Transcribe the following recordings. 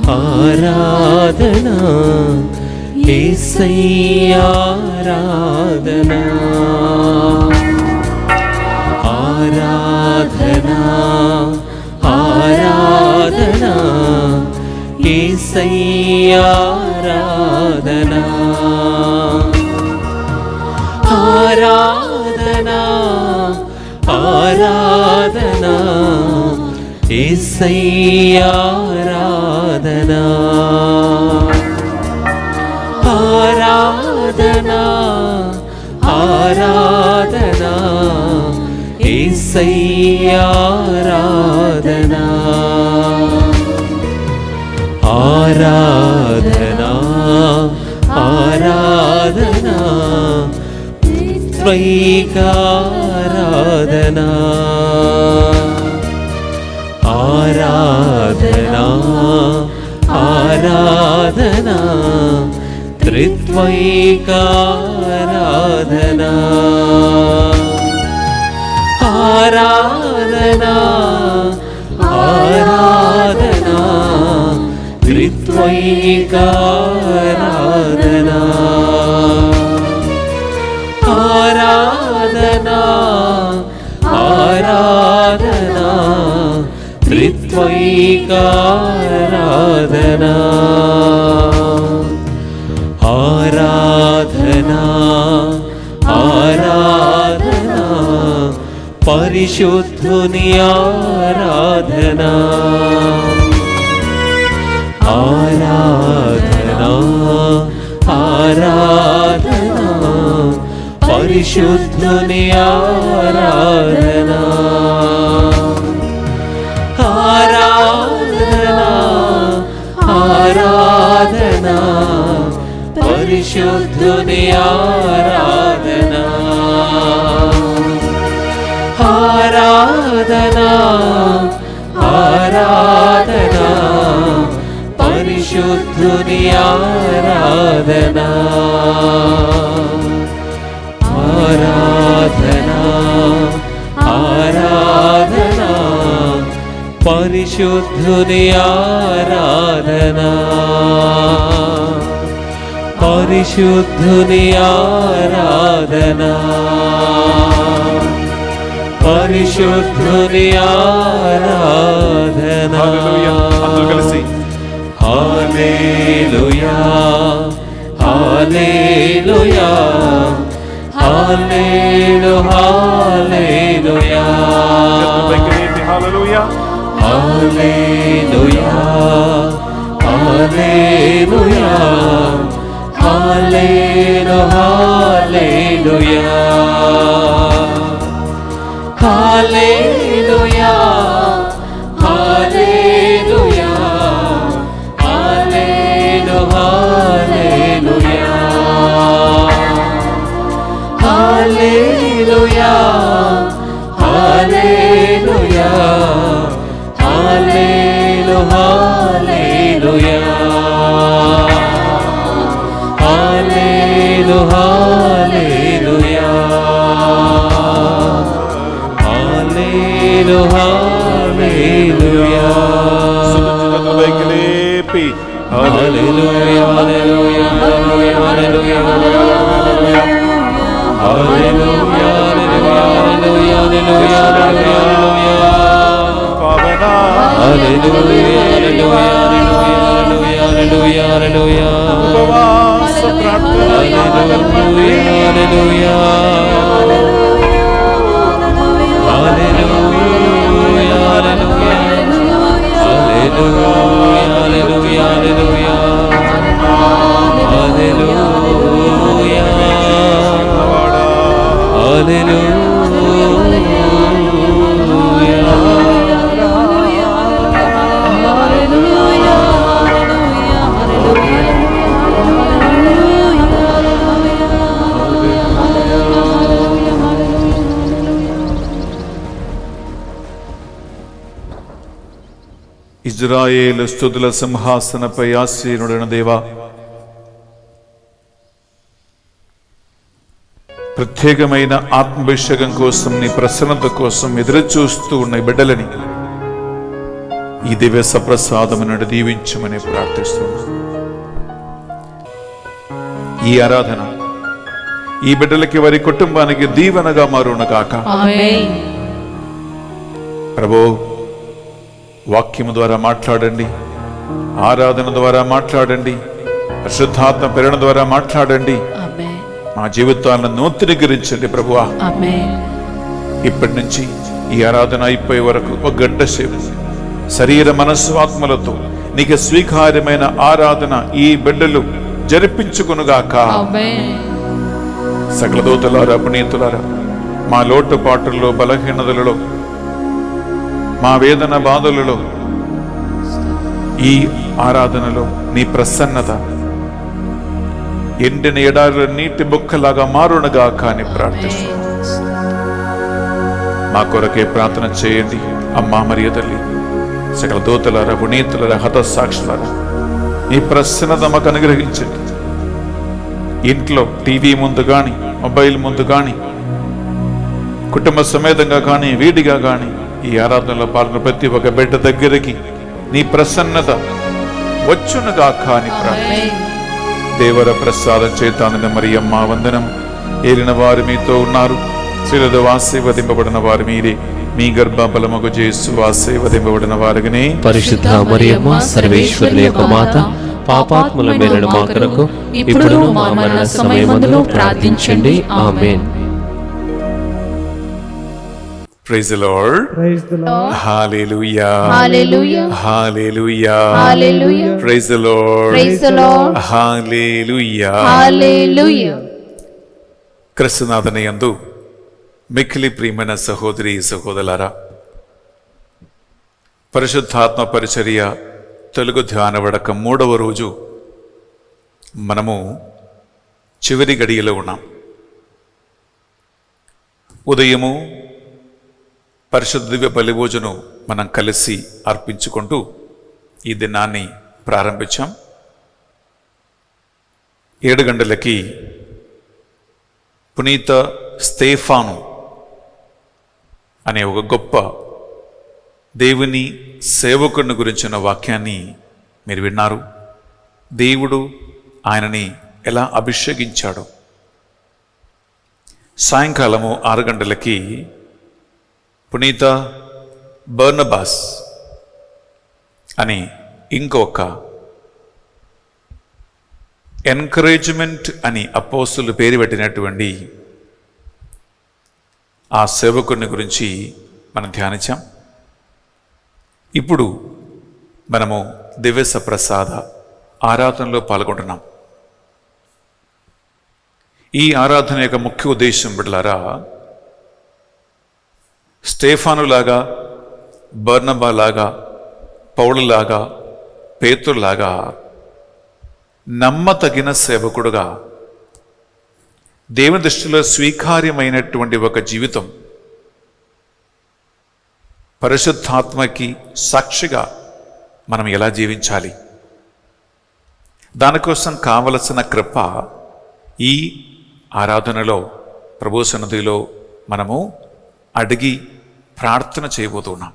ఆరాధన యేసయ్యా ఆరాధన ఆరాధన ఆరాధన యేసయ్యా ఆరాధన ఆరాధన ఆరాధన యేసయ్యా ఆరాధన ఆరాధన ఆరాధన యేసయ్యా ఆరాధన ఆరాధన ఆరాధన త్రైకారాధన ఆరాధన ఆరాధన త్రిత్వైకారాధన ఆరాధన ఆరాధన త్రిత్వైకారాధన ఆరాధన ఆరాధన త్రిత్వైకారాధన ఆరాధన ఆరాధన పరిశుద్ధుని ఆరాధన ఆరాధన ఆరాధన పరిశుద్ధుని ఆరాధన ఆరాధన ఆరాధన పరిశుద్ధుని ఆరాధన ఆరాధన ఆరాధన పరిశుద్ధుని ఆరాధన ఆరాధన ఆరాధన పరిశుద్ధుని ఆరాధన పరిశుద్ధుని ఆరాధన పరిశుద్ధుని ఆరాధన హల్లెలూయా hallelujah hallelujah hallelujah hallelujah hallelujah hallelujah hallelujah hallelujah hallelujah hallelujah hallelujah hallelujah హల్లెలూయా ఇజ్రాయేలు స్తుతుల సింహాసనపై ఆసీనుడైన దేవా, ప్రత్యేకమైన ఆత్మాభిషేకం కోసం, నీ ప్రసన్నత కోసం ఎదురు చూస్తూ ఉన్న బిడ్డలని ఈ దివ్య సప్రసాదమును దీవించమని ప్రార్థిస్తున్నాను. ఈ ఆరాధన ఈ బిడ్డలకి వారి కుటుంబానికి దీవెనగా మారునగాక. ఆమేన్. ప్రభు, వాక్యము ద్వారా మాట్లాడండి, ఆరాధన ద్వారా మాట్లాడండి, పరిశుద్ధాత్మ ప్రేరణ ద్వారా మాట్లాడండి. ఆమేన్. మా జీవితాలను నూతనీకరించండి ప్రభువా. ఆమేన్. ఇప్పటి నుంచి ఈ ఆరాధన అయిపోయే వరకు ఒక గంట సేపు శరీర మనస్సు ఆత్మలతో నీకు స్వీకార్యమైన ఆరాధన ఈ బిడ్డలు జరిపించుకొనుగాక. ఆమేన్. సకల దూతలారా, పునీతులారా, మా లోటుపాటుల్లో, బలహీనతలలో, మా వేదన బాధలలో ఈ ఆరాధనలో నీ ప్రసన్నత ఎండిన ఎడారుల నీటి బొక్కలాగా మారునగాక అని ప్రార్థిస్తున్నాం. మా కొరకే ప్రార్థన చేయండి అమ్మా మరియ తల్లి. సకల దూతలారా, పునీతులారా, హతసాక్షులారా, నీ ప్రసన్నత మాకు అనుగ్రహించండి. ఇంట్లో టీవీ ముందు కానీ, మొబైల్ ముందు కానీ, కుటుంబ సమేతంగా కానీ, వీడిగా కానీ ఈ ఆరాధనలో పాల్గొన్న ప్రతి ఒక్క బిడ్డ దగ్గరికి నీ ప్రసన్నత వచ్చునుగాక అని ప్రార్థన. దేవర ప్రసాదం చేతానని మరియమ్మ వందనం. ఏలిన వారు మీతో ఉన్నారు, స్త్రీలలో ఆశీర్వదింపబడిన వారు మీరే. మీ గర్భఫలముగు యేసు ఆశీర్వదింపబడిన వారుగానే. పరిశుద్ధ మరియమ్మ సర్వేశ్వరుని యొక్క మాత, పాపాత్ముల మేలును మా కొరకు ఇప్పుడు మా మరణ సమయమందును ప్రార్థించండి. ఆమేన్. Praise the Lord. Hallelujah. Hallelujah. Hallelujah. Hallelujah. Praise the Lord. Praise the Lord. Hallelujah. Hallelujah. క్రీస్తునాథుని యందు మిక్కిలి ప్రియమైన సహోదరి సహోదరులారా, పరిశుద్ధాత్మ పరిచర్య తెలుగు ధ్యాన వడక 3వ రోజు మనము చివరి గడియలో ఉన్నాం. ఉదయము పరిశుద్ధ దివ్య బలిభోజను మనం కలిసి అర్పించుకుంటూ ఈ దినాన్ని ప్రారంభించాం. 7 గంటలకి పునీత స్తేఫాను అనే ఒక గొప్ప దేవుని సేవకుని గురించిన వాక్యాన్ని మీరు విన్నారు. దేవుడు ఆయనని ఎలా అభిషేకించాడు. సాయంకాలము 6 గంటలకి పునీత బర్నబాస్ అని ఇంకొక ఎన్కరేజ్మెంట్ అని అపోస్తులు పేరు పెట్టినటువంటి ఆ సేవకుని గురించి మనం ధ్యానించాం. ఇప్పుడు మనము దివ్య ప్రసాద ఆరాధనలో పాల్గొంటున్నాం. ఈ ఆరాధన యొక్క ముఖ్య ఉద్దేశం బిడ్డలారా, స్టేఫానులాగా, బర్నబాలాగా, పౌలులాగా, పేతురులాగా నమ్మతగిన సేవకుడుగా దేవుని దృష్టిలో స్వీకార్యమైనటువంటి ఒక జీవితం, పరిశుద్ధాత్మకి సాక్షిగా మనం ఎలా జీవించాలి, దానికోసం కావలసిన కృప ఈ ఆరాధనలో ప్రభు సన్నిధిలో మనము అడిగి ప్రార్థన చేయబోతున్నాం.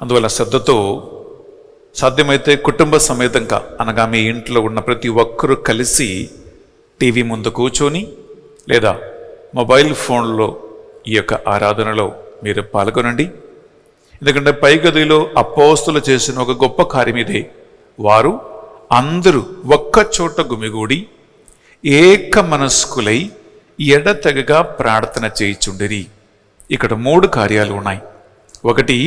అందువల్ల శ్రద్ధతో సాధ్యమైతే కుటుంబ సమేతంగా, అనగా మీ ఇంట్లో ఉన్న ప్రతి ఒక్కరూ కలిసి టీవీ ముందు కూర్చొని లేదా మొబైల్ ఫోన్లో ఈ యొక్క ఆరాధనలో మీరు పాల్గొనండి. ఎందుకంటే పై గదిలో అపోస్తులు చేసిన ఒక గొప్ప కార్యం ఇదే. వారు అందరూ ఒక్క చోట గుమిగూడి ఏక మనస్కులై ఎడతెగగా ప్రార్థన చేయుచుండిరి. ఇక్కడ 3 కార్యాలు ఉన్నాయి. ఒకటి,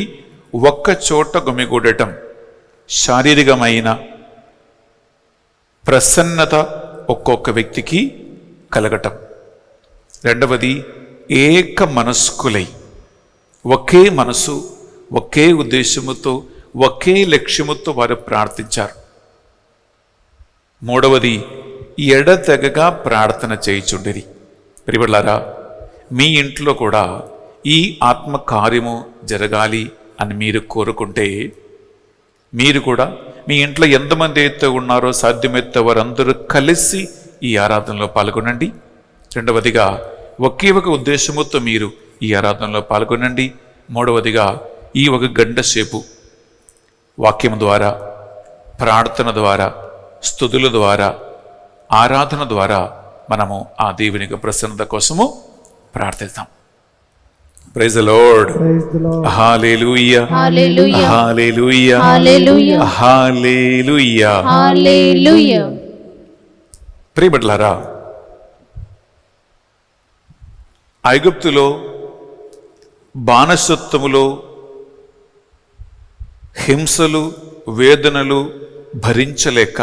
ఒక్క చోట గుమిగూడటం, శారీరకమైన ప్రసన్నత ఒక్కొక్క వ్యక్తికి కలగటం. రెండవది, ఏక మనస్కులై, ఒకే మనసు, ఒకే ఉద్దేశముతో, ఒకే లక్ష్యముతో వారు ప్రార్థించారు. మూడవది, ఎడతెగగా ప్రార్థన చేయుచుండిరి. ప్రియబిడ్డలారా, మీ ఇంట్లో కూడా ఈ ఆత్మ కార్యము జరగాలి అని మీరు కోరుకుంటే, మీరు కూడా మీ ఇంట్లో ఎంతమంది అయితే ఉన్నారో సాధ్యమైతే వారందరూ కలిసి ఈ ఆరాధనలో పాల్గొనండి. రెండవదిగా, ఒకే ఒక ఉద్దేశముతో మీరు ఈ ఆరాధనలో పాల్గొనండి. మూడవదిగా, ఈ 1 గంట సేపు వాక్యం ద్వారా, ప్రార్థన ద్వారా, స్తుతుల ద్వారా, ఆరాధన ద్వారా మనము ఆ దేవుని యొక్క ప్రసన్నత కోసము ప్రార్థిస్తాం. Praise the Lord. Hallelujah, hallelujah, hallelujah, hallelujah, hallelujah. Hallelujah. ప్రియబిడ్డలారా, ఐగుప్తులో బానిసత్వములో హింసలు, వేదనలు భరించలేక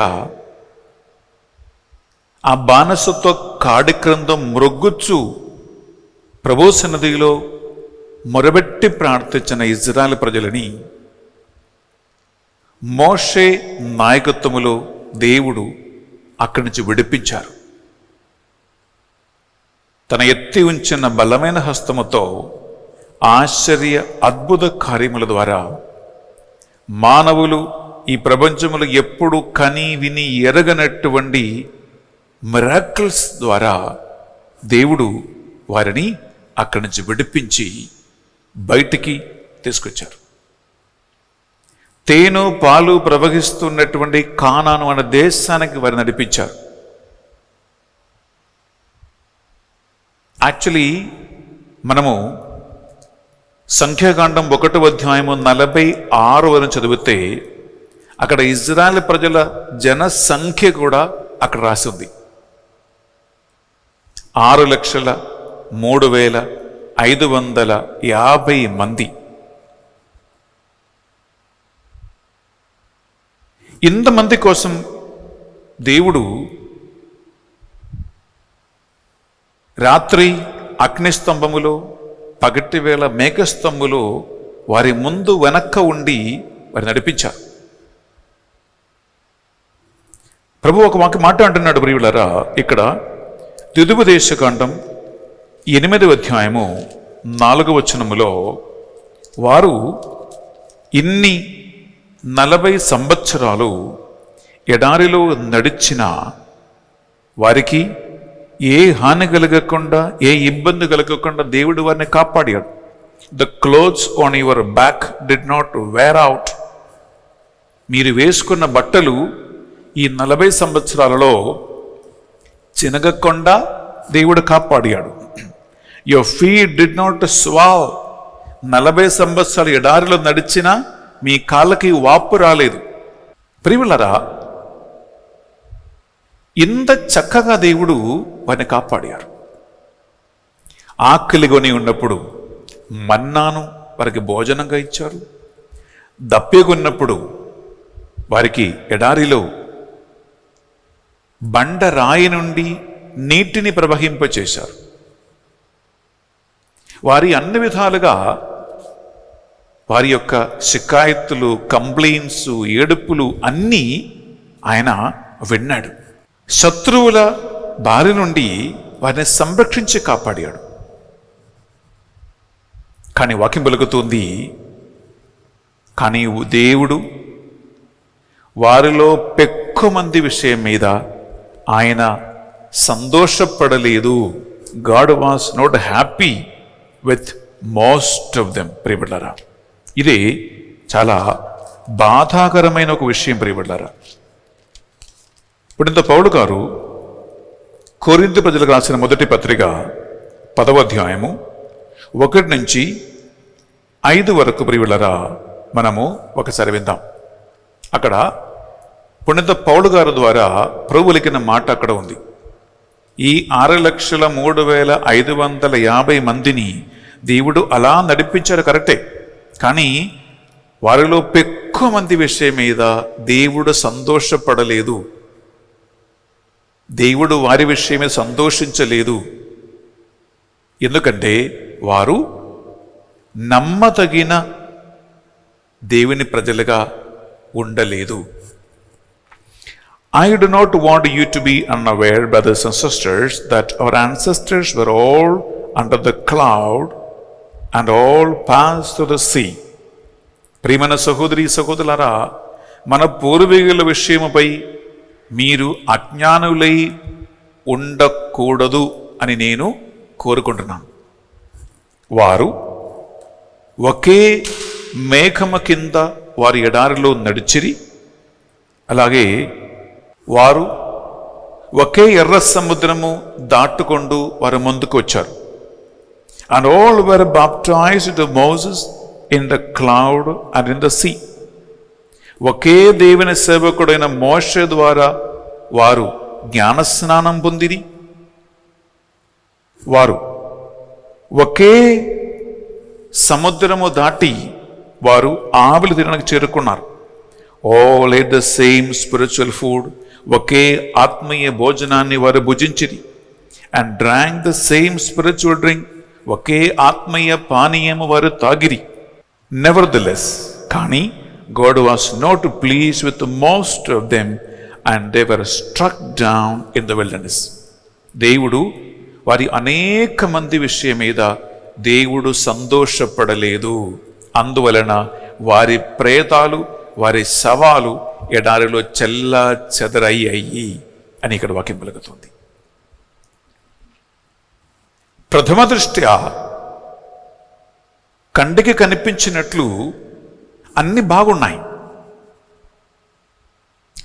ఆ బానిసత్వ కాడి క్రింద మ్రొగ్గుచ్చు ప్రభు సన్నిధిలో మొరబెట్టి ప్రార్థించిన ఇజ్రాయెల్ ప్రజలని మోషే నాయకత్వములో దేవుడు అక్కడి నుంచి విడిపించారు. తన ఎత్తి ఉంచిన బలమైన హస్తముతో ఆశ్చర్య అద్భుత కార్యముల ద్వారా మానవులు ఈ ప్రపంచములు ఎప్పుడు కని విని ఎరగనటువంటి మిరాకిల్స్ ద్వారా దేవుడు వారిని అక్కడి నుంచి విడిపించి బయటికి తీసుకొచ్చారు. తేనె పాలు ప్రవహిస్తున్నటువంటి కానాను అనే దేశానికి వారిని నడిపించారు. యాక్చువల్లీ మనము సంఖ్యాకాండం 1వ అధ్యాయము 46 వరకు చదివితే అక్కడ ఇజ్రాయెల్ ప్రజల జనసంఖ్య కూడా అక్కడ రాసి ఉంది. 6,03,550 మంది. ఇంతమంది కోసం దేవుడు రాత్రి అగ్నిస్తంభములో, పగటి వేళ మేఘస్తంభములో వారి ముందు వెనక్క ఉండి వారి నడిపించారు. ప్రభు ఒక మాట అంటున్నాడు ప్రియులారా, ఇక్కడ ద్వితీయోపదేశకాండం 8వ అధ్యాయము 4వ వచనములో వారు ఇన్ని 40 సంవత్సరాలు ఎడారిలో నడిచిన వారికి ఏ హాని కలగకుండా, ఏ ఇబ్బంది కలగకుండా దేవుడు వారిని కాపాడాడు. The clothes on your back did not wear out. మీరు వేసుకున్న బట్టలు ఈ 40 సంవత్సరాలలో చినగకుండా దేవుడు కాపాడాడు. Your feet did not swell. 40 సంవత్సరాలు ఎడారిలో నడిచినా మీ కాళ్ళకి వాపు రాలేదు. ప్రియులరా, ఇంత చక్కగా దేవుడు వారిని కాపాడారు. ఆకలిగొని ఉన్నప్పుడు మన్నాను వారికి భోజనంగా ఇచ్చారు. దప్పిగొన్నప్పుడు వారికి ఎడారిలో బండ రాయి నుండి నీటిని ప్రవహింపచేశారు. వారి అన్ని విధాలుగా వారి యొక్క షికాయతులు, కంప్లైంట్స్, ఏడుపులు అన్నీ ఆయన విన్నాడు. శత్రువుల బారి నుండి వారిని సంరక్షించి కాపాడాడు. కానీ వాక్యం పలుకుతుంది, కానీ దేవుడు వారిలో పెక్కు మంది విషయం మీద ఆయన సంతోషపడలేదు. God was not happy with most of them. ప్రియబిడ్లారా, ఇది చాలా బాధాకరమైన ఒక విషయం. ప్రియబిడ్లారా, ఇప్పుడు పౌలు గారు కొరింథీ ప్రజలకు రాసిన మొదటి పత్రిక 10వ అధ్యాయము 1 నుంచి 5 వరకు ప్రియబిడ్లారా మనము ఒకసారి విందాం. అక్కడ పుణ్యత పౌలు గారు ద్వారా ప్రభు లిఖిన మాట అక్కడ ఉంది. ఈ 6,03,550 మందిని దేవుడు అలా నడిపించారు, కరెక్టే. కానీ వారిలో ఎక్కువ మంది విషయం మీద దేవుడు సంతోషపడలేదు. దేవుడు వారి విషయమే సంతోషించలేదు. ఎందుకంటే వారు నమ్మదగిన దేవుని ప్రజలుగా ఉండలేదు. I do not want you to be unaware, brothers and sisters, that our ancestors were all under the cloud and all passed through the sea. ప్రియమైన సహోదరి సహోదరులారా, మన పూర్వీకుల విషయముపై మీరు అజ్ఞానులై ఉండకూడదు అని నేను కోరుకుంటున్నాను. వారు ఒకే మేఘము కింద వారి ఎడారిలో నడిచిరి. అలాగే వారు ఒకే ఎర్ర సముద్రము దాటుకొంటూ వారి ముందుకు వచ్చారు. And all were baptized to Moses in the cloud and in the sea. ఒకే దేవుని సేవకుడైన మోషే ద్వారా వారు జ్ఞానస్నానం పొందిరి. వారు ఒకే సముద్రము దాటి వారు ఆవిలి తినడానికి చేరుకున్నారు. All ate the same spiritual food. ఒకే ఆత్మీయ భోజనాన్ని వారు భుజించిరి. And drank the same spiritual drink. ఒకే ఆత్మీయ పానీయము వారు తాగిరి. Nevertheless, కానీ God was not pleased with most of them, and they were struck down in the wilderness. దేవుడు వారి అనేక మంది విషయం మీద దేవుడు సంతోషపడలేదు. అందువలన వారి ప్రేతాలు, వారి శవాలు ఎడారిలో చెల్లా చెదరయ్యాయి అని ఇక్కడ వాక్యం పలుకుతుంది. ప్రథమ దృష్ట్యా కంటికి కనిపించినట్లు అన్ని బాగున్నాయి.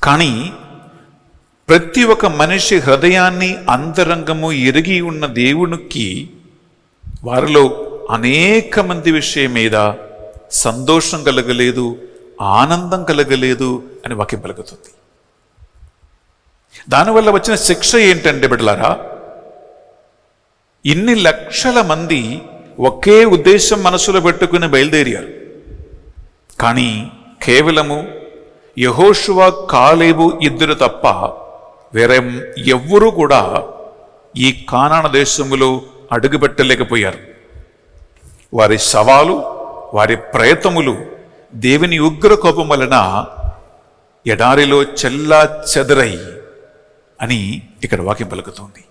కానీ ప్రతి ఒక్క మనిషి హృదయాన్ని అంతరంగము ఎరిగి ఉన్న దేవునికి వారిలో అనేక మంది విషయం మీద సంతోషం కలగలేదు, ఆనందం కలగలేదు అని వాక్యం పలుకుతుంది. దానివల్ల వచ్చిన శిక్ష ఏంటంటే బిడ్డలారా, ఇన్ని లక్షల మంది ఒకే ఉద్దేశం మనసులో పెట్టుకుని బయలుదేరారు. కానీ కేవలము యెహోషువ, కాలేబు ఇద్దరు తప్ప వేరే ఎవ్వరూ కూడా ఈ కానాను దేశములో అడుగుపెట్టలేకపోయారు. వారి శవాలు, వారి ప్రేతములు దేవుని ఉగ్ర కోపం వలన ఎడారిలో చెల్లా చెదరై అని ఇక్కడ వాక్యం పలుకుతుంది.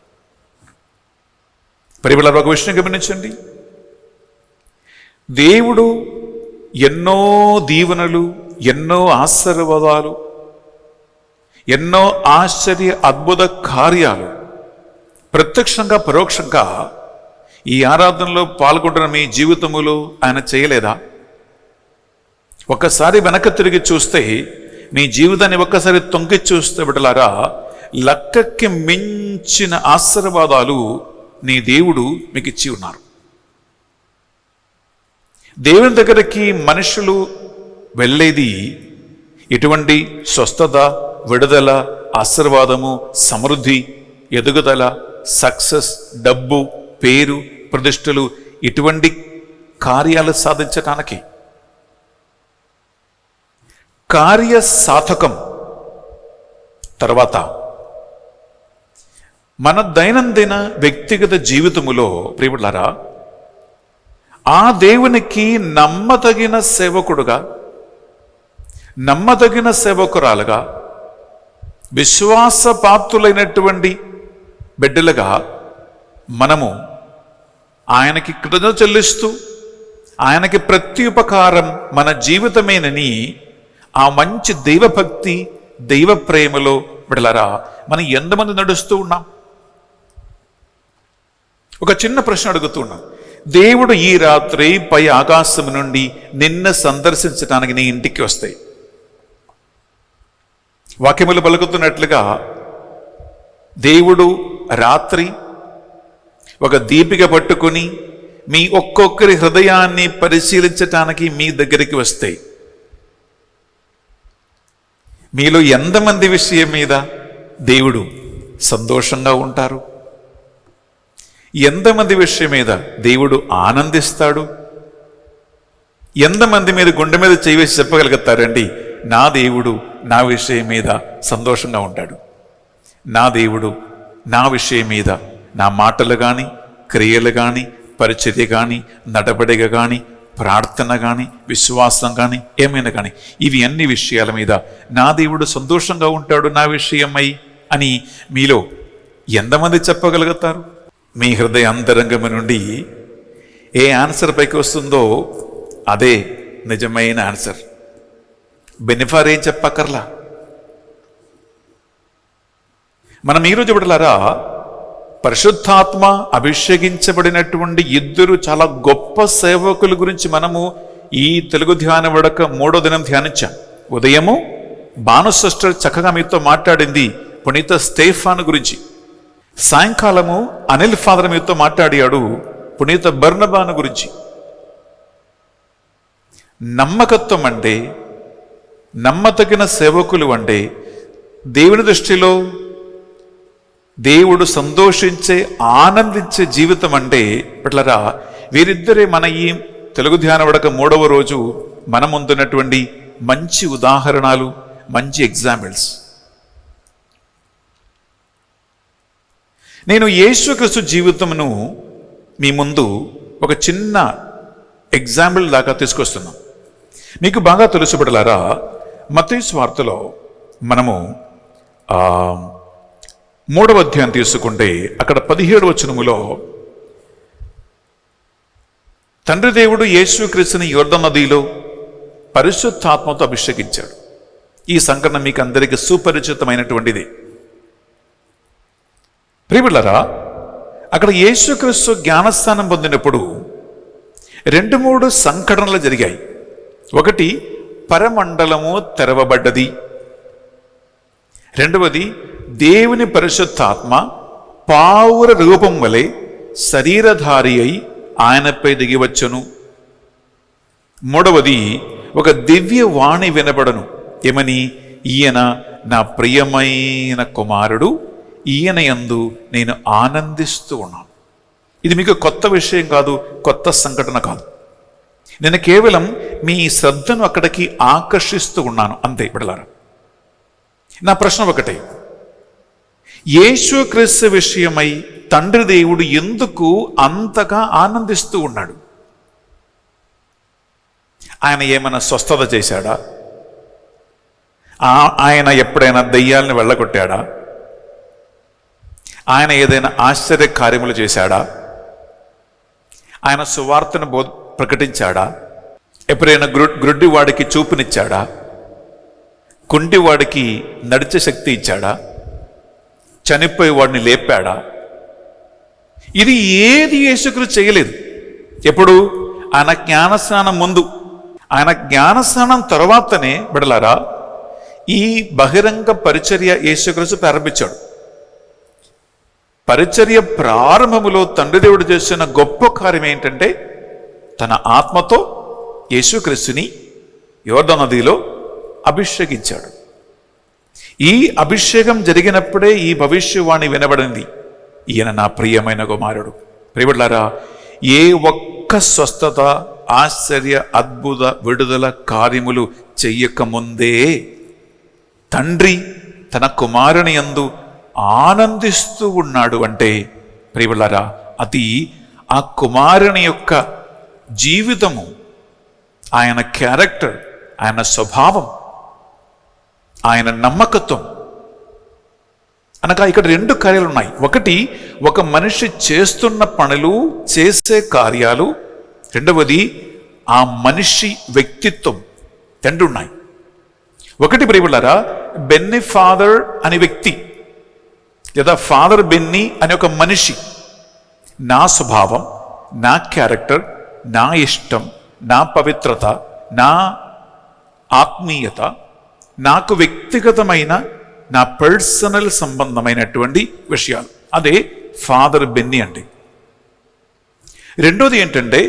పరిమళ ఒక విషయం గమనించండి. దేవుడు ఎన్నో దీవెనలు, ఎన్నో ఆశీర్వాదాలు, ఎన్నో ఆశ్చర్య అద్భుత కార్యాలు ప్రత్యక్షంగా పరోక్షంగా ఈ ఆరాధనలో పాల్గొంటున్న మీ జీవితములో ఆయన చేయలేదా? ఒక్కసారి వెనక తిరిగి చూస్తే, నీ జీవితాన్ని ఒక్కసారి తొంగి చూస్తే బిడ్డలారా, లెక్కకి మించిన ఆశీర్వాదాలు నీ దేవుడు మీకు ఇచ్చి ఉన్నారు. దేవుని దగ్గరికి మనుషులు వెళ్ళేది ఇటువంటి స్వస్థత, విడుదల, ఆశీర్వాదము, సమృద్ధి, ఎదుగుదల, సక్సెస్, డబ్బు, పేరు, ప్రతిష్టలు, ఇటువంటి కార్యాలు సాధించటానికి. కార్య సాధకం తర్వాత మన దైనందిన వ్యక్తిగత జీవితములో ప్రియములారా, ఆ దేవునికి నమ్మదగిన సేవకుడుగా, నమ్మదగిన సేవకురాలుగా, విశ్వాసపాత్రులైనటువంటి బిడ్డలుగా మనము ఆయనకి కృతజ్ఞత చెల్లిస్తూ, ఆయనకి ప్రత్యుపకారం మన జీవితమేనని ఆ మంచి దైవభక్తి, దైవ ప్రేమలో బిడ్డలారా మనం ఎంతమంది నడుస్తూ ఉన్నాం? ఒక చిన్న ప్రశ్న అడుగుతున్నాం. దేవుడు ఈ రాత్రి పై ఆకాశం నుండి నిన్ను సందర్శించడానికి నీ ఇంటికి వస్తాయి. వాక్యములు పలుకుతున్నట్లుగా దేవుడు రాత్రి ఒక దీపిక పట్టుకుని మీ ఒక్కొక్కరి హృదయాన్ని పరిశీలించటానికి మీ దగ్గరికి వస్తాయి. మీలో ఎంతమంది విషయం మీద దేవుడు సంతోషంగా ఉంటారు? ఎంతమంది విషయం మీద దేవుడు ఆనందిస్తాడు? ఎంతమంది మీద గుండె మీద చేసి చెప్పగలుగుతారండి, నా దేవుడు నా విషయం మీద సంతోషంగా ఉంటాడు, నా దేవుడు నా విషయం మీద, నా మాటలు కానీ, క్రియలు కానీ, పరిచర్య కానీ, నడబడిగ కానీ, ప్రార్థన కానీ, విశ్వాసం కానీ, ఏమైనా కానీ, ఇవి అన్ని విషయాల మీద నా దేవుడు సంతోషంగా ఉంటాడు నా విషయమై అని మీలో ఎంతమంది చెప్పగలుగుతారు? మీ హృదయ అంతరంగము నుండి ఏ ఆన్సర్ పైకి వస్తుందో అదే నిజమైన ఆన్సర్. బెనిఫార్ ఏం చెప్పక్కర్లా. మనం ఈరోజు బిడ్డలారా, పరిశుద్ధాత్మ అభిషేకించబడినటువంటి ఇద్దరు చాలా గొప్ప సేవకుల గురించి మనము ఈ తెలుగు ధ్యాన వడక 3వ దినం ధ్యానించాం. ఉదయము భాను సిస్టర్ చక్కగా మీతో మాట్లాడింది పునీత స్టేఫాన్ గురించి. సాయంకాలము అనిల్ ఫాదర్ మీతో మాట్లాడాడు పునీత బర్నబాను గురించి. నమ్మకత్వం అంటే, నమ్మతగిన సేవకులు అంటే, దేవుని దృష్టిలో దేవుడు సంతోషించే ఆనందించే జీవితం అంటే ఇట్లరా వీరిద్దరే మన ఈ తెలుగు ధ్యాన వడక 3వ రోజు మన ముందున్నటువంటి మంచి ఉదాహరణలు, మంచి ఎగ్జాంపుల్స్. నేను యేసుక్రీస్తు జీవితమును మీ ముందు ఒక చిన్న ఎగ్జాంపుల్ దాకా తీసుకొస్తున్నాను. మీకు బాగా తెలుసు బిడ్డలారా, మత్తయి సువార్తలో మనము 3వ అధ్యాయం తీసుకుంటే అక్కడ 17వ వచనములో తండ్రి దేవుడు యేసుక్రీస్తుని యోర్దాను నదిలో పరిశుద్ధాత్మతో అభిషేకించాడు. ఈ సంఘటన మీకు అందరికీ సుపరిచితమైనటువంటిది. ప్రియబిడ్డలారా, అక్కడ యేసుక్రీస్తు జ్ఞానస్నానం పొందినప్పుడు 2-3 సంఘటనలు జరిగాయి. ఒకటి, పరమండలము తెరవబడ్డది. రెండవది, దేవుని పరిశుద్ధాత్మ పావుర రూపం వలె శరీరధారి అయి ఆయనపై దిగివచ్చును. మూడవది, ఒక దివ్య వాణి వినబడను. ఏమని? ఈయన నా ప్రియమైన కుమారుడు, ఈయన యందు నేను ఆనందిస్తూ ఉన్నాను. ఇది మీకు కొత్త విషయం కాదు, కొత్త సంఘటన కాదు. నేను కేవలం మీ శ్రద్ధను అక్కడికి ఆకర్షిస్తూ ఉన్నాను అంతే బిడ్డలారా. నా ప్రశ్న ఒకటే, యేసుక్రీస్తు విషయమై తండ్రి దేవుడు ఎందుకు అంతగా ఆనందిస్తూ ఉన్నాడు? ఆయన ఏమైనా స్వస్థత చేశాడా? ఆయన ఎప్పుడైనా దెయ్యాలను వెళ్ళగొట్టాడా? ఆయన ఏదైనా ఆశ్చర్య కార్యములు చేశాడా? ఆయన సువార్తను ప్రకటించాడా? ఎప్పుడైనా గ్రుడ్డి వాడికి చూపునిచ్చాడా? కుంటి వాడికి నడిచే శక్తి ఇచ్చాడా? చనిపోయి వాడిని లేపాడా? ఇది ఏది యేసుక్రీస్తు చేయలేదు. ఎప్పుడు? ఆయన జ్ఞానస్నానం ముందు. ఆయన జ్ఞానస్నానం తర్వాతనే బిడ్డలారా ఈ బహిరంగ పరిచర్య యేసుక్రీస్తు ప్రారంభించాడు. పరిచర్య ప్రారంభములో తండ్రి దేవుడు చేసిన గొప్ప కార్యం ఏంటంటే తన ఆత్మతో యేసుక్రీస్తుని యోర్దాను నదిలో అభిషేకించాడు. ఈ అభిషేకం జరిగినప్పుడే ఈ భవిష్యవాణి వినబడింది, ఈయన నా ప్రియమైన కుమారుడు. ప్రియబిడ్డలారా, ఏ ఒక్క స్వస్థత, ఆశ్చర్య, అద్భుత, విడుదల కార్యములు చెయ్యకముందే తండ్రి తన కుమారుని యందు ఆనందిస్తూ ఉన్నాడు అంటే ప్రియబిడ్డలారా, అది ఆ కుమారుని యొక్క జీవితము, ఆయన క్యారెక్టర్, ఆయన స్వభావం, ఆయన నమ్మకత్వం. అనగా ఇక్కడ 2 కార్యాలు ఉన్నాయి. ఒకటి, ఒక మనిషి చేస్తున్న పనులు, చేసే కార్యాలు. రెండవది, ఆ మనిషి వ్యక్తిత్వం. 2 ఉన్నాయి. ఒకటి ప్రియబిడ్డలారా, బెన్నీ ఫాదర్ అనే వ్యక్తి లేదా ఫాదర్ బెన్నీ అనే ఒక మనిషి, నా స్వభావం, నా క్యారెక్టర్, నా ఇష్టం, నా పవిత్రత, నా ఆత్మీయత, నాకు వ్యక్తిగతమైన నా పర్సనల్ సంబంధమైనటువంటి విషయాలు, అదే ఫాదర్ బెన్నీ అండి. రెండోది ఏంటంటే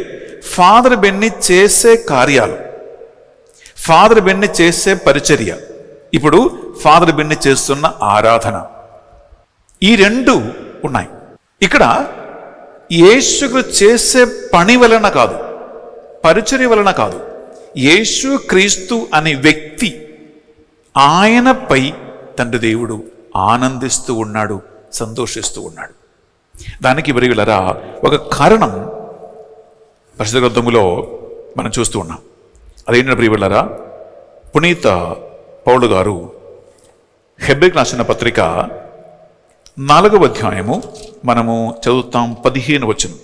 ఫాదర్ బెన్నీ చేసే కార్యాలు, ఫాదర్ బెన్నీ చేసే పరిచర్య, ఇప్పుడు ఫాదర్ బెన్నీ చేస్తున్న ఆరాధన. ఈ 2 ఉన్నాయి. ఇక్కడ యేసుక్రీస్తు చేసే పని వలన కాదు, పరిచర్య వలన కాదు, యేసుక్రీస్తు అనే వ్యక్తి, ఆయనపై తండ్రి దేవుడు ఆనందిస్తూ ఉన్నాడు, సంతోషిస్తూ ఉన్నాడు. దానికి ప్రియులారా ఒక కారణం పరిశుద్ధ గ్రంథములో మనం చూస్తూ ఉన్నాం. అదేంటంటే ప్రియులారా, పునీత పౌలు గారు హెబ్రీయులకు రాసిన పత్రిక 4వ అధ్యాయము మనము చదువుతాం. 15వ వచనం.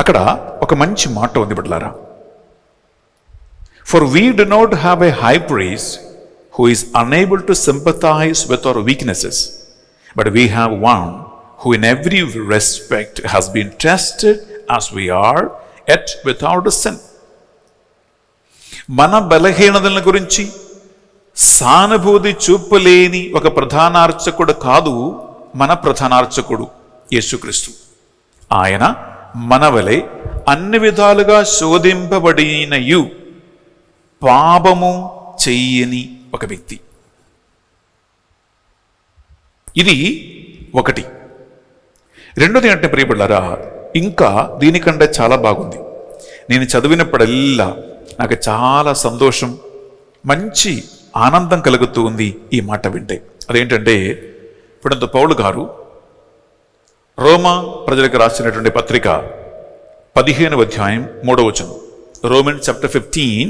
అక్కడ ఒక మంచి మాట ఉంది బిడ్డలారా. For we do not have a high priest who is unable to sympathize with our weaknesses, but we have one who in every respect has been tested as we are, yet without sin. మన బలహీనతల గురించి సానుభూతి చూపలేని ఒక ప్రధానార్చకుడు కాదు మన ప్రధానార్చకుడు యేసుక్రీస్తు. ఆయన మనవలే అన్ని విధాలుగా శోధింపబడినయు పాపము చెయ్యని ఒక వ్యక్తి. ఇది ఒకటి. రెండోది అంటే ప్రియబిడ్డారా, ఇంకా దీనికంటే చాలా బాగుంది. నేను చదివినప్పుడల్లా నాకు చాలా సంతోషం, మంచి ఆనందం కలుగుతూ ఉంది ఈ మాట వింటే. అదేంటంటే, ఇప్పుడంత పౌలు గారు రోమా ప్రజలకు రాసినటువంటి పత్రిక 15వ అధ్యాయం 3వ వచనం, Romans chapter 15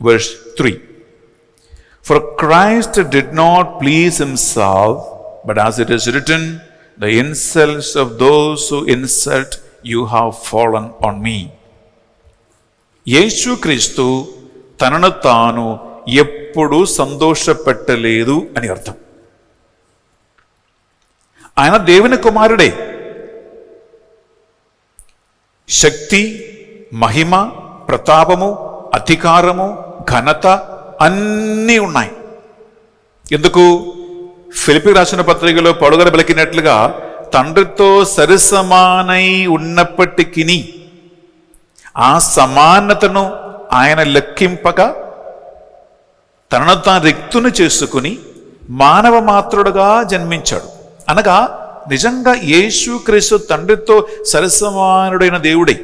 verse 3. For Christ did not please himself, but as it is written, the insults of those who insult you have fallen on me. యేసుక్రీస్తు తనను తాను ఎప్పుడూ సంతోషపెట్టలేదు అని అర్థం. ఆయన దేవుని కుమారుడే. శక్తి, మహిమ, ప్రతాపము, అధికారము, ఘనత అన్నీ ఉన్నాయి. ఎందుకు? ఫిలిప్పీయులకు రాసిన పత్రికలో పౌలు గారు పలికినట్లుగా తండ్రితో సరిసమానై ఉన్నప్పటికీ ఆ సమానతను ఆయన లెక్కింపక తనను తాను రిక్తుని చేసుకుని మానవ మాత్రుడుగా జన్మించాడు. అనగా నిజంగా యేసుక్రీస్తు తండ్రితో సరిసమానుడైన దేవుడే.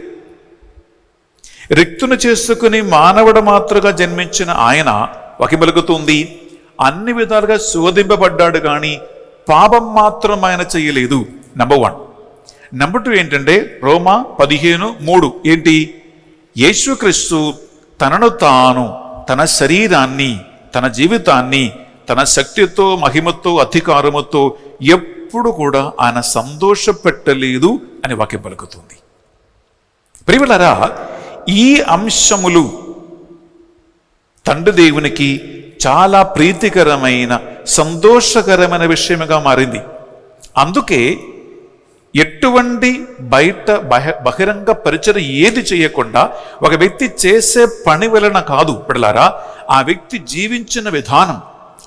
రిక్తుని చేసుకుని మానవుడు మాత్రుగా జన్మించిన ఆయన వకిమలుగుతుంది, అన్ని విధాలుగా శోధింపబడ్డాడు కానీ పాపం మాత్రం ఆయన చేయలేదు. నంబర్ 1. నంబర్ 2 ఏంటంటే రోమా 15:3 ఏంటి? యేసుక్రీస్తు తనను తాను, తన శరీరాన్ని, తన జీవితాన్ని తన శక్తితో, మహిమతో, అధికారముతో ఎప్పుడు కూడా ఆయన సంతోషపెట్టలేదు అని వాక్యం పలుకుతుంది. ప్రియలారా, ఈ అంశములు తండ్రి దేవునికి చాలా ప్రీతికరమైన, సంతోషకరమైన విషయముగా మారింది. అందుకే ఎటువంటి బయట బహిరంగ పరిచయం ఏది చేయకుండా ఒక వ్యక్తి చేసే పని వలన కాదు పిల్లలారా, ఆ వ్యక్తి జీవించిన విధానం,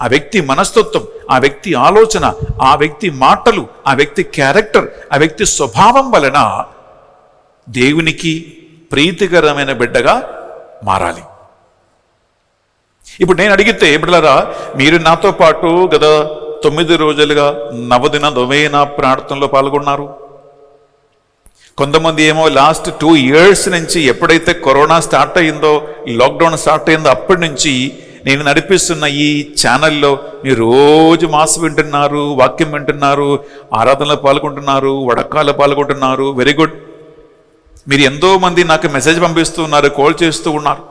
ఆ వ్యక్తి మనస్తత్వం, ఆ వ్యక్తి ఆలోచన, ఆ వ్యక్తి మాటలు, ఆ వ్యక్తి క్యారెక్టర్, ఆ వ్యక్తి స్వభావం వలన దేవునికి ప్రీతికరమైన బిడ్డగా మారాలి. ఇప్పుడు నేను అడిగితే బిడ్డలారా, మీరు నాతో పాటు గత 9 రోజులుగా నవదిన నొవేన ప్రార్థనలో పాల్గొన్నారు. కొంతమంది ఏమో లాస్ట్ 2 years నుంచి ఎప్పుడైతే కరోనా స్టార్ట్ అయిందో, లాక్డౌన్ స్టార్ట్ అయిందో అప్పటి నుంచి నేను నడిపిస్తున్న ఈ ఛానల్లో మీరు రోజు మాస్ వింటున్నారు, వాక్యం వింటున్నారు, ఆరాధనలో పాల్గొంటున్నారు, వడకాల్లో పాల్గొంటున్నారు. Very good. మీరు ఎంతో మంది నాకు మెసేజ్ పంపిస్తూ ఉన్నారు, కాల్ చేస్తూ ఉన్నారు.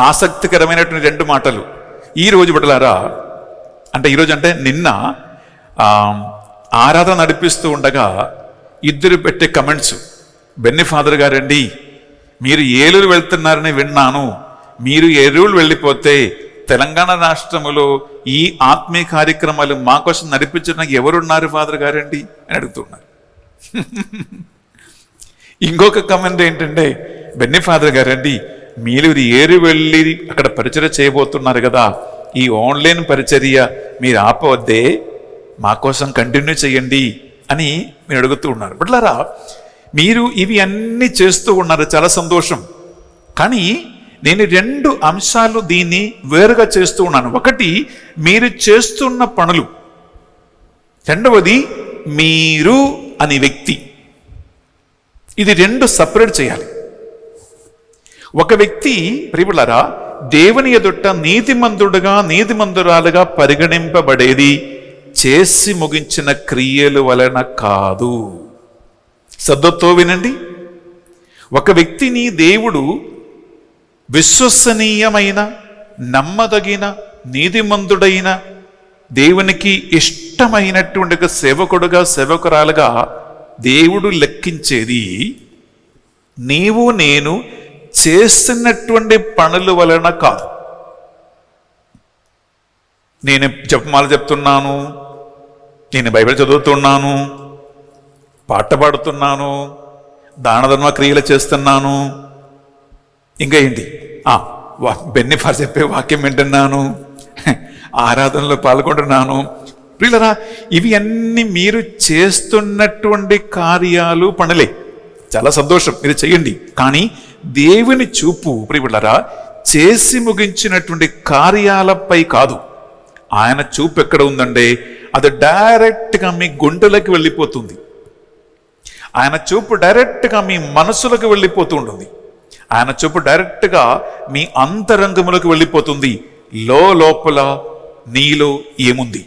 ఆసక్తికరమైనటువంటి 2 మాటలు ఈరోజు బిడ్డలారా, అంటే ఈరోజు అంటే నిన్న ఆరాధన నడిపిస్తూ ఉండగా ఇద్దరు పెట్టే కమెంట్స్, బెన్ని ఫాదర్ గారండి మీరు ఏలూరు వెళ్తున్నారని విన్నాను, మీరు ఏలూరు వెళ్ళిపోతే తెలంగాణ రాష్ట్రంలో ఈ ఆత్మీయ కార్యక్రమాలు మా కోసం నడిపించడానికి ఎవరున్నారు ఫాదర్ గారండి అని అడుగుతున్నారు. ఇంకొక కమెంట్ ఏంటంటే, బెన్ని ఫాదర్ గారండి మీరు ఏరు వెళ్ళి అక్కడ పరిచర్య చేయబోతున్నారు కదా, ఈ ఆన్లైన్ పరిచర్య మీరు ఆపవద్దే, మా కోసం కంటిన్యూ చేయండి అని మీరు అడుగుతూ ఉన్నారు. బిడ్డలారా, మీరు ఇవి అన్నీ చేస్తూ ఉన్నారు, చాలా సంతోషం. కానీ నేను 2 అంశాలు దీన్ని వేరుగా చేస్తూ ఉన్నాను. ఒకటి మీరు చేస్తున్న పనులు, రెండవది మీరు అనే వ్యక్తి. ఇది 2 సపరేట్ చేయాలి. ఒక వ్యక్తి ప్రియలారా దేవుని ఎదుట నీతిమంతుడుగా, నీతిమంతురాలుగా పరిగణింపబడేది చేసి ముగించిన క్రియలు వలన కాదు. శ్రద్ధతో వినండి. ఒక వ్యక్తిని దేవుడు విశ్వసనీయమైన, నమ్మదగిన, నీతిమంతుడైన, దేవునికి ఇష్టమైనటువంటి ఒక సేవకుడుగా, సేవకురాలుగా దేవుడు లెక్కించేది నీవు నేను చేస్తున్నటువంటి పనుల వలన కాదు. నేను జపమాల చెప్తున్నాను, నేను బైబిల్ చదువుతున్నాను, పాట పాడుతున్నాను, దాన ధర్మ క్రియలు చేస్తున్నాను, ఇంకా ఏంటి బెన్నిఫార్ చెప్పే వాక్యం వింటున్నాను, ఆరాధనలో పాల్గొంటున్నాను. ప్రియులరా, ఇవి అన్ని మీరు చేస్తున్నటువంటి కార్యాలు, పనులే. చాలా సంతోషం, మీరు చెయ్యండి. కానీ దేవుని చూపు ప్రియులరా చేసి ముగించినటువంటి కార్యాలపై కాదు. ఆయన చూపు ఎక్కడ ఉందంటే అది డైరెక్ట్గా మీ గుండెలకు వెళ్ళిపోతుంది. ఆయన చూపు డైరెక్ట్గా మీ మనసులకు వెళ్ళిపోతూ ఉంటుంది. ఆయన చూపు డైరెక్ట్గా మీ అంతరంగములకు వెళ్ళిపోతుంది. లోపల నీలో ఏముంది,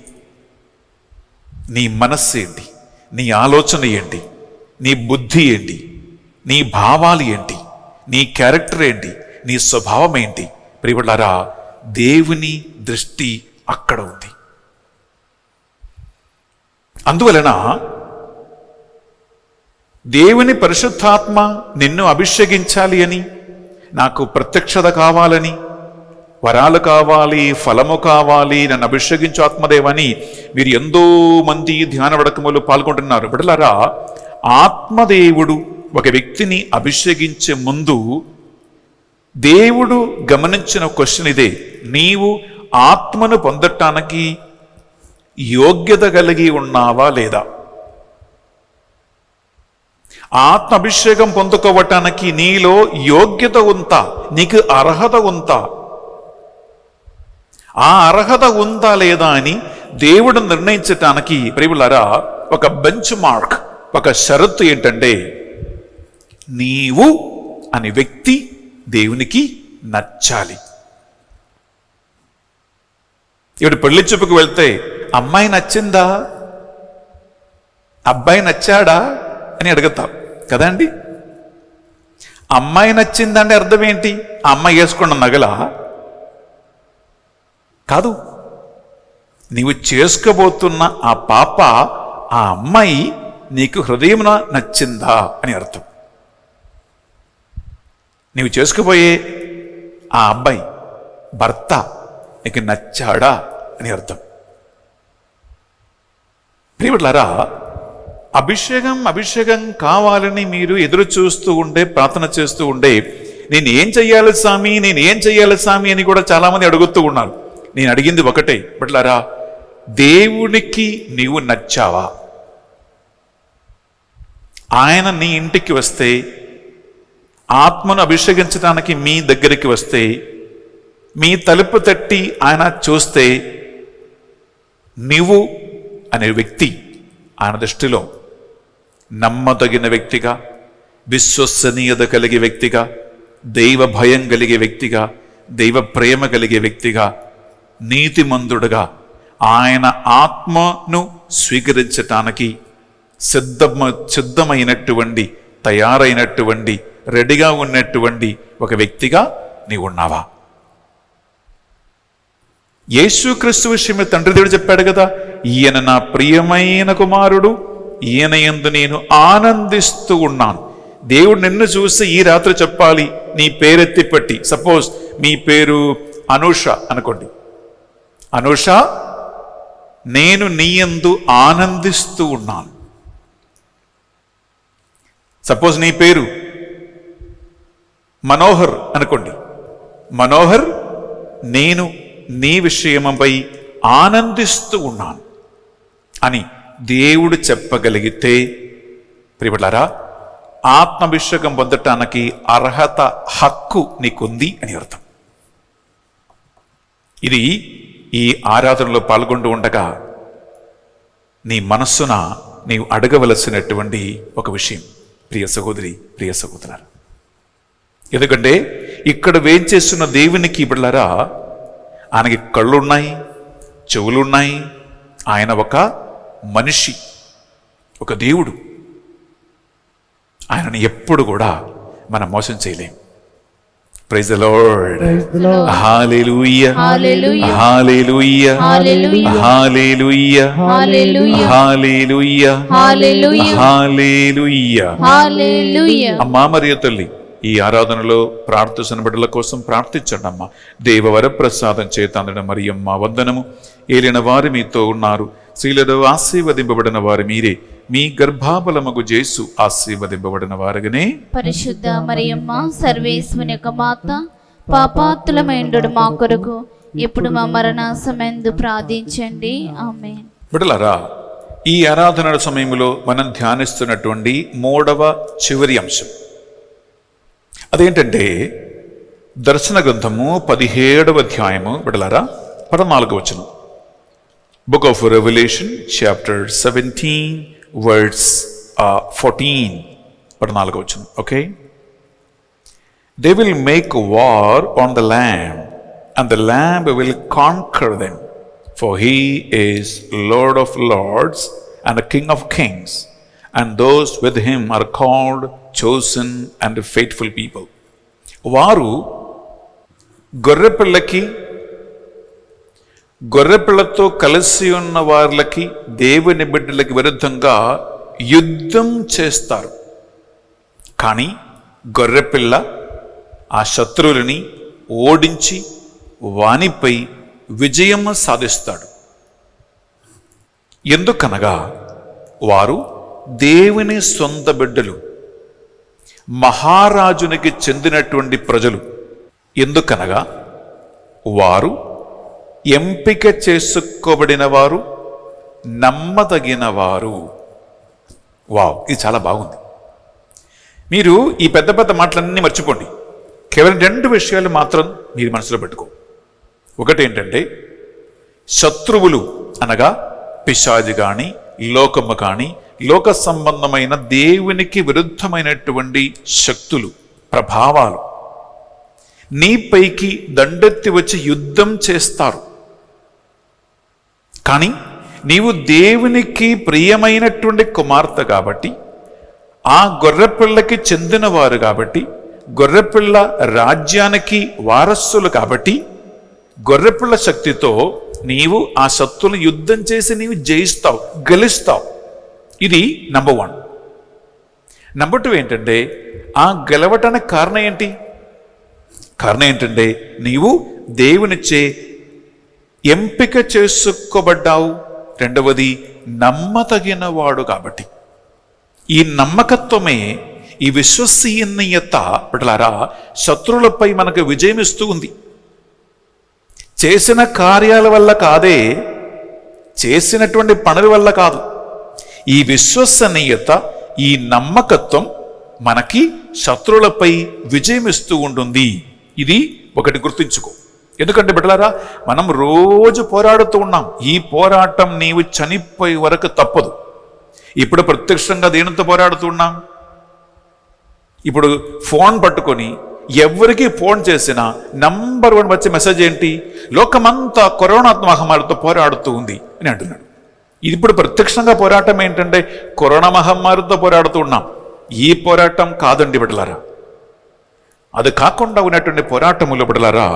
నీ మనస్సు ఏంటి, నీ ఆలోచన ఏంటి, నీ బుద్ధి ఏంటి, నీ భావాలు ఏంటి, నీ క్యారెక్టర్ ఏంటి, నీ స్వభావం ఏంటి. ప్రియులారా, దేవుని దృష్టి అక్కడ ఉంది. అందువలన దేవుని పరిశుద్ధాత్మ నిన్ను అభిషేకించాలి అని, నాకు ప్రత్యక్షత కావాలని, వరాలు కావాలి, ఫలము కావాలి, నన్ను అభిషేకించు ఆత్మదేవని మీరు ఎంతో మంది ధ్యాన వడకములు పాల్గొంటున్నారు. బిడ్డలారా, ఆత్మదేవుడు ఒక వ్యక్తిని అభిషేకించే ముందు దేవుడు గమనించిన క్వశ్చన్ ఇదే: నీవు ఆత్మను పొందటానికి యోగ్యత కలిగి ఉన్నావా లేదా? ఆత్మ అభిషేకం పొందుకోవటానికి నీలో యోగ్యత ఉందా, నీకు అర్హత ఉందా? ఆ అర్హత ఉందా లేదా అని దేవుడు నిర్ణయించటానికి ప్రియులారా ఒక బెంచ్ మార్క్, ఒక షరతు ఏంటంటే నీవు అనే వ్యక్తి దేవునికి నచ్చాలి. ఇప్పుడు పెళ్లి చూపుకు వెళ్తే అమ్మాయి నచ్చిందా, అబ్బాయి నచ్చాడా అని అడుగుతాం కదా అండి. అమ్మాయి నచ్చిందంటే అర్థం ఏంటి? ఆ అమ్మాయి వేసుకున్న నగల కాదు. నీవు చేసుకోబోతున్న ఆ పాప, ఆ అమ్మాయి నీకు హృదయమున నచ్చిందా అని అర్థం. నీవు చేసుకుపోయే ఆ అబ్బాయి, భర్త నీకు నచ్చాడా అని అర్థం. ప్రియబిడ్డలారా, అభిషేకం కావాలని మీరు ఎదురు చూస్తూ ఉండే, ప్రార్థన చేస్తూ ఉండే, నేను ఏం చెయ్యాలి స్వామి అని కూడా చాలామంది అడుగుతూ ఉన్నారు. నేను అడిగింది ఒకటే, బిడ్డలారా, దేవునికి నీవు నచ్చావా? ఆయన నీ ఇంటికి వస్తే, ఆత్మను అభిషేకించడానికి మీ దగ్గరికి వస్తే, మీ తలుపు తట్టి ఆయన చూస్తే, నీవు అనే వ్యక్తి ఆయన దృష్టిలో నమ్మదగిన వ్యక్తిగా, విశ్వసనీయత కలిగే వ్యక్తిగా, దైవ భయం కలిగే వ్యక్తిగా, దైవ ప్రేమ కలిగే వ్యక్తిగా, నీతిమంతుడుగా, ఆయన ఆత్మను స్వీకరించటానికి సిద్ధమైనటువంటి, తయారైనటువంటి, రెడీగా ఉన్నటువంటి ఒక వ్యక్తిగా నీవు ఉన్నావా? యేసుక్రీస్తు విషయమే తండ్రి దేవుడు చెప్పాడు కదా, ఈయన నా ప్రియమైన కుమారుడు, ఈయన యందు నేను ఆనందిస్తూ ఉన్నాను. దేవుడు నిన్ను చూసి ఈ రాత్రి చెప్పాలి, నీ పేరెత్తి పెట్టి, సపోజ్ మీ పేరు అనూష అనుకోండి, అనూష, నేను నీ యందు ఆనందిస్తూ ఉన్నాను. సపోజ్ నీ పేరు మనోహర్ అనుకోండి, మనోహర్, నేను నీ విషయమపై ఆనందిస్తూ ఉన్నాను అని దేవుడు చెప్పగలిగితే, ప్రియబిడ్డలారా, ఆత్మాభిషేకం పొందటానికి అర్హత, హక్కు నీకుంది అని అర్థం. ఇది ఈ ఆరాధనలో పాల్గొంటూ ఉండగా నీ మనస్సున నీవు అడగవలసినటువంటి ఒక విషయం, ప్రియ సహోదరి, ప్రియ సహోదరులారా. ఎందుకంటే ఇక్కడ వేంచేస్తున్న దేవునికి బిడ్డలారా, ఆయనకి కళ్ళున్నాయి, చెవులున్నాయి. ఆయన ఒక మనిషి, ఒక దేవుడు. ఆయనని ఎప్పుడు కూడా మనం మోసం చేయలేం. Praise the Lord, hallelujah, hallelujah, hallelujah, hallelujah, hallelujah, hallelujah, హల్లెలూయా. అమ్మా మరియ తల్లి, ఈ ఆరాధనలో ప్రార్థన బిడ్డల కోసం ప్రార్థించండి అమ్మా. దేవ వరప్రసాదం చేత అందడం మరియమ్మ వందనము. ఏలిన వారు మీతో ఉన్నారు, స్త్రీలలో ఆశీర్వదింపబడిన వారు మీరే, మీ గర్భాబలమగు జేసు ఆశీర్వదింపబడిన వారుగానే. పరిశుద్ధ మరియమ్మ సర్వేశ్వరుని యొక్క మాత, పాపాత్తులమైండు మా కొరకు ఇప్పుడు మా మరణ సమయందు ప్రార్థించండి. ఆమేన్. బిడ్డలారా, ఈ ఆరాధన సమయంలో మనం ధ్యానిస్తున్నటువంటి 3వ చివరి అంశం అదేంటంటే దర్శన గ్రంథము 17వ అధ్యాయము బిడ్డలారా 14వ వచనం. Book of Revelation chapter 17 words 14 14వ వచనం. Okay, they will make war on the lamb and the lamb will conquer them, for he is Lord of lords and the King of kings, and those with him are called, chosen and faithful people. వారు గొర్రెపిల్లతో కలిసి ఉన్న వారికి, దేవుని బిడ్డలకి విరుద్ధంగా యుద్ధం చేస్తారు. కానీ గొర్రెపిల్ల ఆ శత్రువులని ఓడించి వానిపై విజయం సాధిస్తాడు. ఎందుకనగా వారు దేవుని సొంత బిడ్డలు, మహారాజునికి చెందినటువంటి ప్రజలు. ఎందుకనగా వారు ఎంపిక చేసుకోబడిన వారు, నమ్మదగిన వారు. వావ్, ఇది చాలా బాగుంది. మీరు ఈ పెద్ద పెద్ద మాటలన్నీ మర్చిపోండి. కేవలం 2 విషయాలు మాత్రం మీరు మనసులో పెట్టుకో. ఒకటేంటంటే శత్రువులు అనగా పిశాచి కానీ, లోకము కానీ, లోక సంబంధమైన దేవునికి విరుద్ధమైనటువంటి శక్తులు, ప్రభావాలు నీపైకి దండెత్తి వచ్చి యుద్ధం చేస్తారు. కానీ నీవు దేవునికి ప్రియమైనటువంటి కుమార్తె కాబట్టి, ఆ గొర్రెపిల్లకి చెందినవారు కాబట్టి, గొర్రెపిల్ల రాజ్యానికి వారసులు కాబట్టి, గొర్రెపిల్ల శక్తితో నీవు ఆ శత్రువులను యుద్ధం చేసి నీవు జయిస్తావు, గెలుస్తావు. ఇది నంబర్ 1. నంబర్ 2 ఏంటంటే ఆ గెలవటానికి కారణం ఏంటి? కారణం ఏంటంటే నీవు దేవునిచ్చే ఎంపిక చేసుకోబడ్డావు. రెండవది నమ్మతగిన వాడు కాబట్టి. ఈ నమ్మకత్వమే, ఈ విశ్వసనీయత బిడ్డలారా శత్రువులపై మనకు విజయం ఇస్తూ ఉంది. చేసిన కార్యాల వల్ల కాదే, చేసినటువంటి పనుల వల్ల కాదు. ఈ విశ్వసనీయత, ఈ నమ్మకత్వం మనకి శత్రువులపై విజయం ఇస్తూ ఉంటుంది. ఇది ఒకటి గుర్తుంచుకో. ఎందుకంటే బిడ్డలారా మనం రోజు పోరాడుతూ ఉన్నాం. ఈ పోరాటం నీవు చనిపోయే వరకు తప్పదు. ఇప్పుడు ప్రత్యక్షంగా దేనితో పోరాడుతూ ఉన్నాం? ఇప్పుడు ఫోన్ పట్టుకొని ఎవరికి ఫోన్ చేసినా నంబర్ 1 వచ్చే మెసేజ్ ఏంటి? లోకమంతా కరోనా మహమ్మారితో పోరాడుతూ ఉంది అని అంటున్నాడు. ఇది ఇప్పుడు ప్రత్యక్షంగా పోరాటం ఏంటంటే కరోనా మహమ్మారితో పోరాడుతూ ఉన్నాం. ఈ పోరాటం కాదండి బిడ్డలారా. అది కాకుండా ఉన్నటువంటి పోరాటములు బిడ్డలారా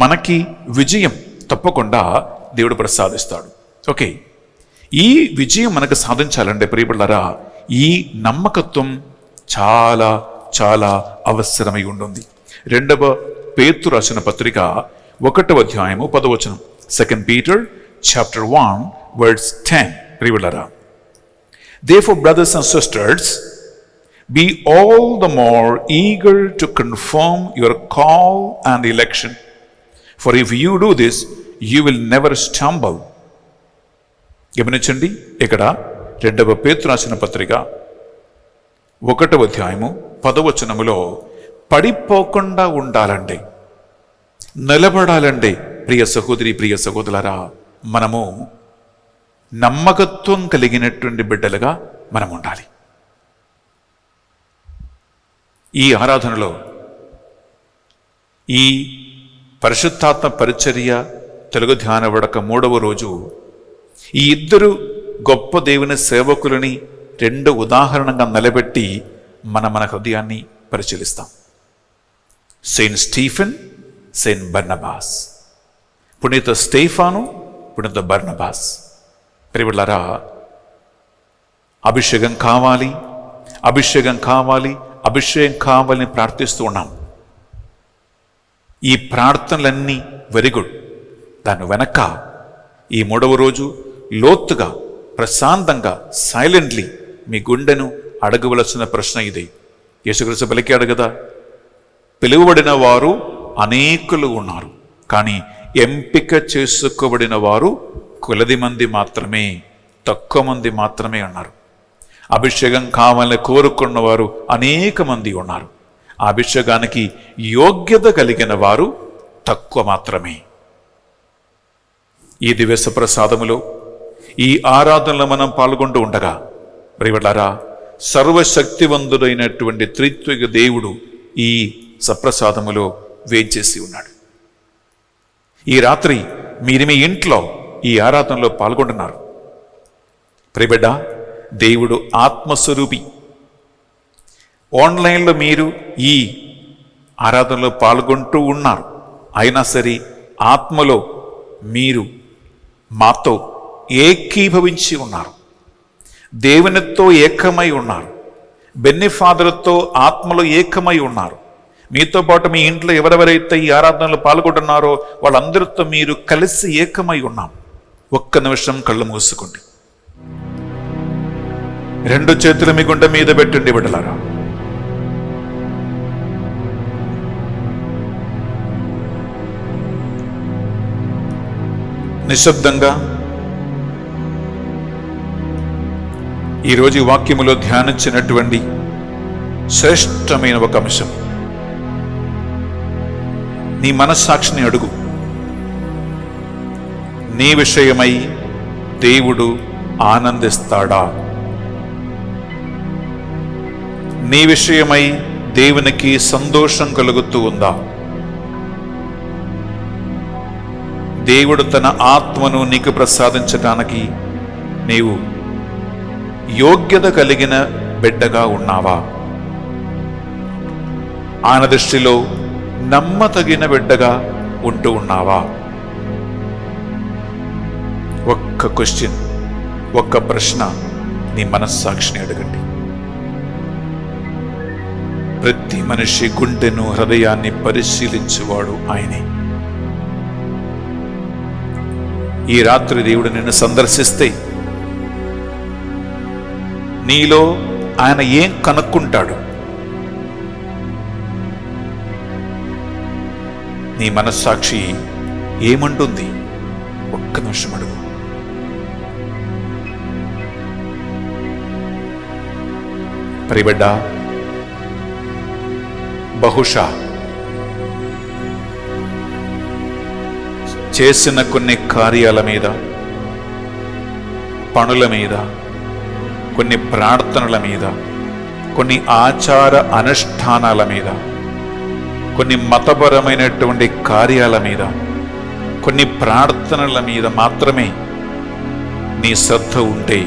మనకి విజయం తప్పకుండా దేవుడు ప్రసాదిస్తాడు. ఓకే, ఈ విజయం మనకు సాధించాలంటే ప్రియ బిడ్డలారా ఈ నమ్మకత్వం చాలా చాలా అవసరమై ఉంటుంది. 2వ పేతురు రాసిన పత్రిక 1వ అధ్యాయము 10వ వచనం. 2 Peter chapter 1 verse 10. ప్రియబిడ్డలారా, therefore brothers and sisters, be all the more eager to confirm your call and election, for if you do this you will never stumble. గమనించండి, ఇక్కడ 2వ పేతురు రాసిన పత్రిక 1వ అధ్యాయము 10వ వచనములో పడిపోకుండా ఉండాలండి, నిలబడాలండి. ప్రియ సహోదరి, ప్రియ సహోదరులారా, మనము నమ్మకత్వం కలిగినటువంటి బిడ్డలుగా మనం ఉండాలి. ఈ ఆరాధనలో ఈ పరిశుద్ధాత్మ పరిచర్య తెలుగు ధ్యాన వడక 3వ రోజు ఈ 2 గొప్ప దేవుని సేవకులని 2 ఉదాహరణగా నిలబెట్టి మన హృదయాన్ని పరిశీలిస్తాం. Saint Stephen, Saint Barnabas. పునీత స్టేఫాను, పునీత బర్నబాస్. ప్రియబిడ్డలారా, అభిషేకం కావాలి, అభిషేకం కావాలి, అభిషేకం కావాలని ప్రార్థిస్తూ ఉన్నాం. ఈ ప్రార్థనలన్నీ వెరీ గుడ్. దాని వెనక ఈ 3వ రోజు లోతుగా, ప్రశాంతంగా, సైలెంట్లీ మీ గుండెను అడగవలసిన ప్రశ్న ఇది. యేసుక్రీస్తు పలికాడు కదా, పిలువబడిన వారు అనేకులు ఉన్నారు, కానీ ఎంపిక చేసుకోబడిన వారు కొలది మంది మాత్రమే, తక్కువ మంది మాత్రమే ఉన్నారు. అభిషేకం కావాలని కోరుకున్న వారు అనేక మంది ఉన్నారు. ఆ అభిషేకానికి యోగ్యత కలిగిన వారు తక్కువ మాత్రమే. ఈ దివ్య ప్రసాదములో, ఈ ఆరాధనలో మనం పాల్గొంటూ ఉండగా ప్రియలారా, సర్వశక్తివంతుడైనటువంటి త్రిత్విక దేవుడు ఈ సప్రసాదములో వేంచేసి ఉన్నాడు. ఈ రాత్రి మీరు మీ ఇంట్లో ఈ ఆరాధనలో పాల్గొంటున్నారు. ప్రియబిడ్డ, దేవుడు ఆత్మస్వరూపి. ఆన్లైన్లో మీరు ఈ ఆరాధనలో పాల్గొంటూ ఉన్నారు. అయినా సరే ఆత్మలో మీరు మాతో ఏకీభవించి ఉన్నారు, దేవునితో ఏకమై ఉన్నారు, బెన్ని ఫాదర్తో ఆత్మలో ఏకమై ఉన్నారు. మీతో పాటు మీ ఇంట్లో ఎవరెవరైతే ఈ ఆరాధనలో పాల్గొంటున్నారో వాళ్ళందరితో మీరు కలిసి ఏకమై ఉన్నాం. ఒక్క నిమిషం కళ్ళు మూసుకోండి. 2 చేతులు మీ గుండె మీద పెట్టండి బిడ్డలారా. నిశ్శబ్దంగా ఈరోజు ఈ వాక్యములో ధ్యానించినటువంటి శ్రేష్టమైన ఒక అంశం, నీ మనస్సాక్షిని అడుగు. నీ విషయమై దేవుడు ఆనందిస్తాడా? నీ విషయమై దేవునికి సంతోషం కలుగుతూ ఉందా? దేవుడు తన ఆత్మను నీకు ప్రసాదించటానికి నీవు యోగ్యత కలిగిన బిడ్డగా ఉన్నావా? ఆయన దృష్టిలో నమ్మతగిన బిడ్డగా ఉంటూ ఉన్నావా? ఒక్క క్వశ్చన్, ఒక్క ప్రశ్న నీ మనస్సాక్షిని అడగండి. ప్రతి మనిషి గుండెను, హృదయాన్ని పరిశీలించువాడు ఆయనే. ఈ రాత్రి దేవుడు నిన్ను సందర్శిస్తే నీలో ఆయన ఏం కనుక్కుంటాడు? నీ మనస్సాక్షి ఏమంటుంది? ఒక్క నిమిషం అడుగు. ప్రియబిడ్డ, బహుశా చేసిన కొన్ని కార్యాల మీద, పనుల మీద, కొన్ని ప్రార్థనల మీద, కొన్ని ఆచార అనుష్ఠానాల మీద, కొన్ని మతపరమైనటువంటి కార్యాల మీద, కొన్ని ప్రార్థనల మీద మాత్రమే నీ శ్రద్ధ ఉంటే,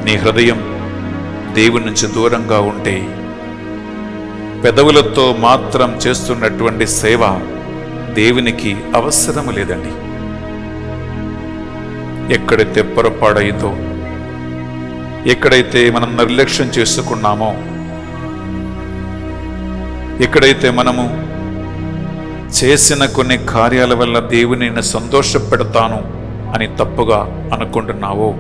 నీ హృదయం దేవుని నుంచి దూరంగా ఉంటే, పెదవులతో మాత్రం చేస్తున్నటువంటి సేవ దేవునికి అవసరం లేదండి. ఎక్కడైతే పొరపాడైందో, ఎక్కడైతే మనం నిర్లక్ష్యం చేసుకున్నామో, ఎక్కడైతే మనము చేసిన కొన్ని కార్యాల వల్ల దేవుని నేను సంతోషపెడతాను అని తప్పుగా అనుకుంటున్నావో,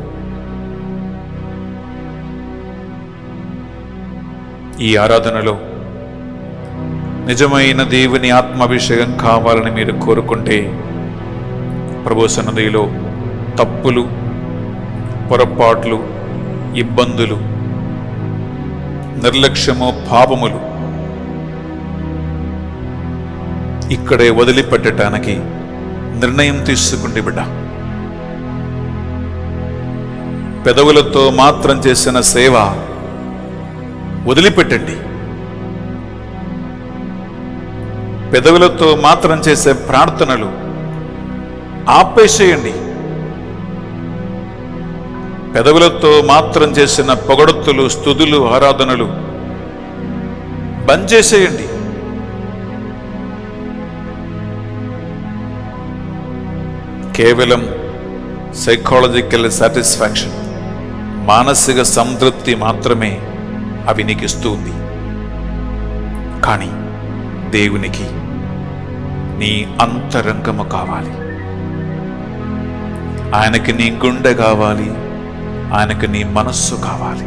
ఈ ఆరాధనలో నిజమైన దేవుని ఆత్మాభిషేకం కావాలని మీరు కోరుకుంటే, ప్రభు సన్నిధిలో తప్పులు, పొరపాట్లు, ఇబ్బందులు, నిర్లక్ష్యము, పాపములు ఇక్కడే వదిలిపెట్టడానికి నిర్ణయం తీసుకుంటే బిడ్డ, పెదవులతో మాత్రం చేసిన సేవ వదిలిపెట్టండి. పెదవులతో మాత్రం చేసే ప్రార్థనలు ఆపేసేయండి. పెదవులతో మాత్రం చేసిన పొగడొత్తులు, స్తుతులు, ఆరాధనలు బంద్ చేసేయండి. కేవలం సైకాలజికల్ సాటిస్ఫాక్షన్, మానసిక సంతృప్తి మాత్రమే అవి నీకు ఇస్తూ ఉంది. కానీ దేవునికి నీ అంతరంగము కావాలి, ఆయనకి నీ గుండె కావాలి, ఆయనకి నీ మనస్సు కావాలి.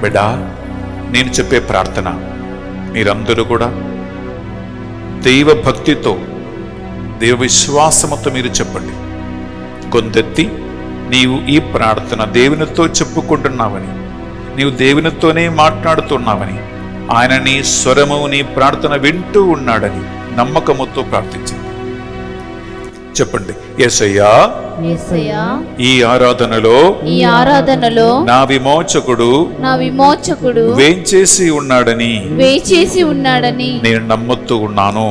బిడ్డా, నేను చెప్పే ప్రార్థన మీరందరూ కూడా దైవ భక్తితో, దైవ విశ్వాసముతో మీరు చెప్పండి. కొందెత్తి నీవు ఈ ప్రార్థన దేవునితో చెప్పుకుంటున్నావని, నీవు దేవునితోనే మాట్లాడుతున్నావని, ఆయన నీ స్వరము, నీ ప్రార్థన వింటూ ఉన్నాడని నమ్మకముతో ప్రార్థించండి. చెప్పండి, యేసయ్యా, యేసయ్యా, ఈ ఆరాధనలో నా విమోచకుడు వేంచేసి ఉన్నాడని నేను నమ్ముతూ ఉన్నాను.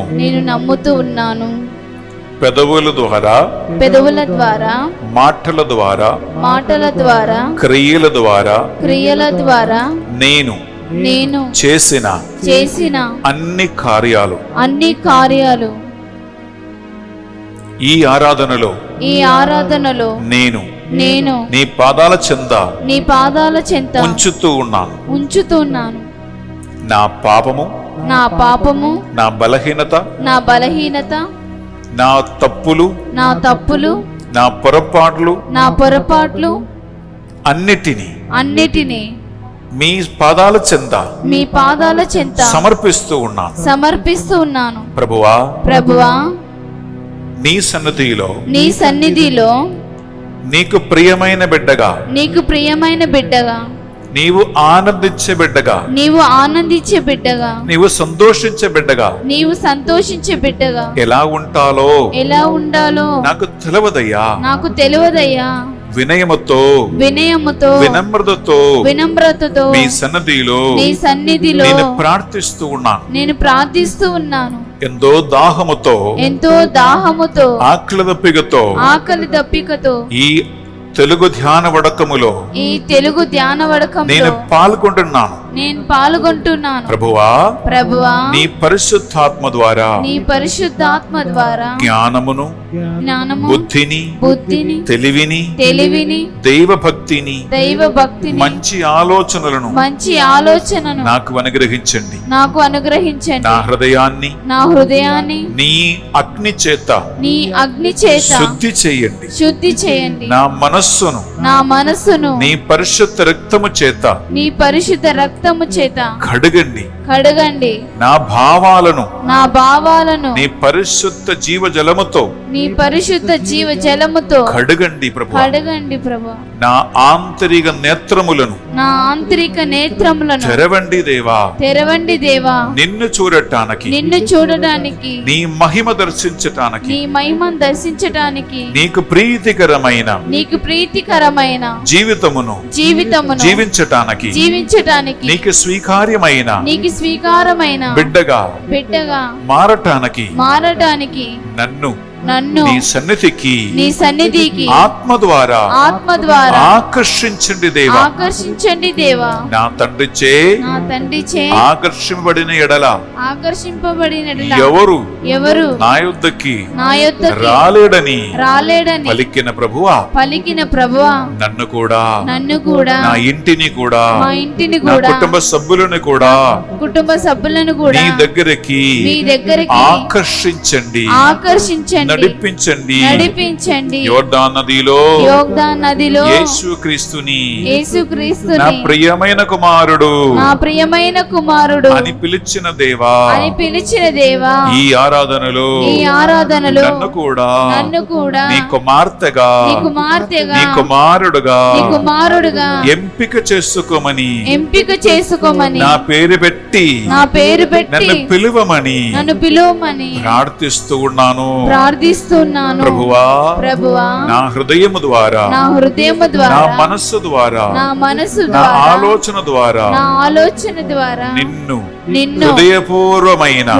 పెదవుల ద్వారా, మాటల ద్వారా, క్రియల ద్వారా నేను చేసిన అన్ని కార్యాలు ఈ ఆరాధనలో నేను నీ పాదాల చెంత ఉంచుతూ ఉన్నాను. నా పాపము, నా బలహీనత, నా తప్పులు, నా పొరపాట్లు అన్నిటినీ మీ పాదాల చెంత సమర్పిస్తూ ఉన్నాను. ప్రభువా, నీ సన్నిధిలో నీకు ప్రియమైన బిడ్డగా, నీవు ఆనందించే బిడ్డగా, నీవు సంతోషించే బిడ్డగా ఎలా ఉండాలో నాకు తెలియదయ్యా. వినయముతో, వినమ్రతతో నీ సన్నిధిలో నేను ప్రార్థిస్తూ ఉన్నాను. ఎంతో దాహముతో ఆకలి దప్పికతో ఈ తెలుగు ధ్యాన వడకములో నేను పాల్గొంటున్నాను. ప్రభువా, నీ పరిశుద్ధాత్మ ద్వారా జ్ఞానమును, బుద్ధిని, తెలివిని, దైవ భక్తిని, మంచి ఆలోచనలను నాకు అనుగ్రహించండి. నా హృదయాన్ని నీ అగ్ని చేత శుద్ధి చేయండి. నా మనస్సును నీ పరిశుద్ధ రక్తము చేత కడగండి. నా భావాలను నీ పరిశుద్ధ జీవజలముతో కడగండి ప్రభు. నా ఆంతరిక నేత్రములను తెరవండి దేవా. నిన్ను చూడటానికి, నీ మహిమ దర్శించటానికి, నీకు ప్రీతికరమైన జీవితమును జీవించటానికి, నీకు స్వీకార్యమైన బిడ్డగా మారటానికి నన్ను నీ సన్నిధికి ఆత్మ ద్వారా ఆకర్షించండి దేవా. నా తండ్రిచే ఆకర్షింపబడిన ఎడల ఎవరు నా యొద్దకి రాలేడని పలికిన ప్రభువా, నన్ను కూడా, నా ఇంటిని కూడా, నా కుటుంబ సభ్యులను కూడా నీ దగ్గరికి ఆకర్షించండి, నడిపించండి. యోర్దాను నదిలో యేసుక్రీస్తుని నా ప్రియమైన కుమారుడు అని పిలిచిన దేవా, ఈ ఆరాధనలో నన్ను కూడా నీ కుమార్తెగా, నీ కుమారుడుగా ఎంపిక చేసుకోమని నా పేరు పెట్టి నన్ను పిలువమని ప్రార్థిస్తూ ఉన్నాను. ప్రభువా, నా హృదయము ద్వారా, నా మనస్సు ద్వారా, నా ఆలోచన ద్వారా నిన్ను హృదయపూర్వమైన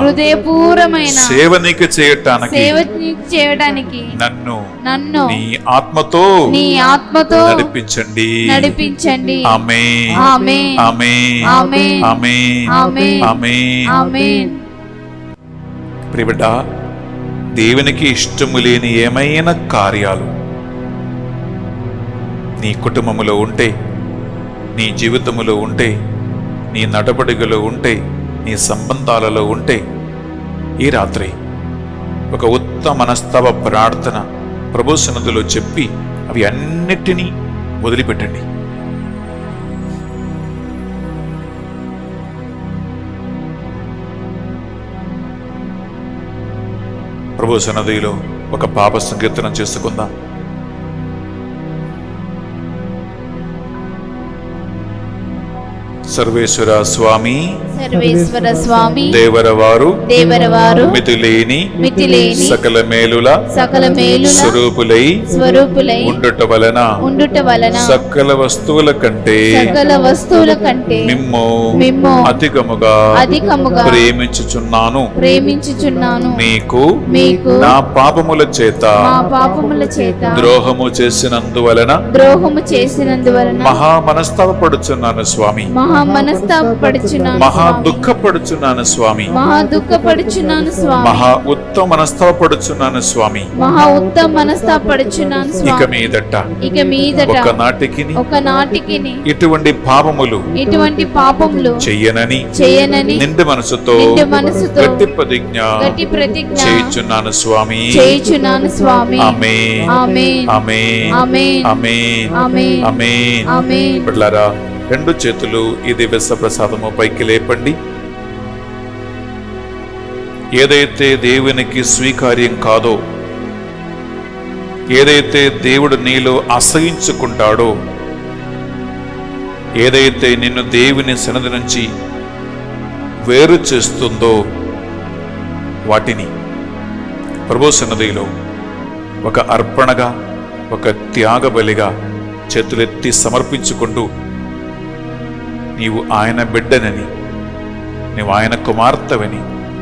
సేవ నీకు చేయటానికి నన్ను నీ ఆత్మతో నడిపించండి. ఆమేన్. ప్రియబిడ్డ, దేవునికి ఇష్టము లేని ఏమైనా కార్యాలు నీ కుటుంబములో ఉంటే, నీ జీవితములో ఉంటే, నీ నడవడికలో ఉంటే, నీ సంబంధాలలో ఉంటే, ఈ రాత్రి ఒక ఉత్తమ మనస్తవ ప్రార్థన ప్రభు సన్నిధిలో చెప్పి అవి అన్నిటినీ వదిలిపెట్టండి. ప్రభు సన్నిధిలో ఒక పాప సంకీర్తనం చేసుకుందాం. సర్వేశ్వర స్వామి సర్వేశ్వర స్వామి దేవరవారు దేవరవారు మితిలేని మితిలేని సకల మేలుల స్వరూపులై ఉండుట వలన సకల వస్తువుల కంటే మిమ్ము అధికముగా ప్రేమించుచున్నాను. మీకు నా పాపముల చేత ద్రోహము చేసినందువలన మహా మనస్తాపడుచున్నాను స్వామి. మహా దుఃఖపడుచున్నాను స్వామి. మహా ఉత్తమ మనస్తాపడుచున్నాను స్వామి. ఇక మీదట ఒకనాటికి ఇటువంటి పాపములు చెయ్యనని నిండు మనసుతో గట్టి ప్రతిజ్ఞ చేయుచున్నాను స్వామి. ఆమేన్ ఆమేన్ ఆమేన్ ఆమేన్. బిడ్డలారా, రెండు చేతులు ఈ దివ్య ప్రసాదము పైకి లేపండి. ఏదైతే దేవునికి స్వీకార్యం కాదో, ఏదైతే దేవుడు నీలో అసహించుకుంటాడో, ఏదైతే నిన్ను దేవుని సన్నిధి నుంచి వేరు చేస్తుందో వాటిని ప్రభు సన్నిధిలో ఒక అర్పణగా, ఒక త్యాగ బలిగా చేతులెత్తి సమర్పించుకుంటూ నీవు ఆయన బిడ్డనని, నీవు ఆయన కుమార్తెవని,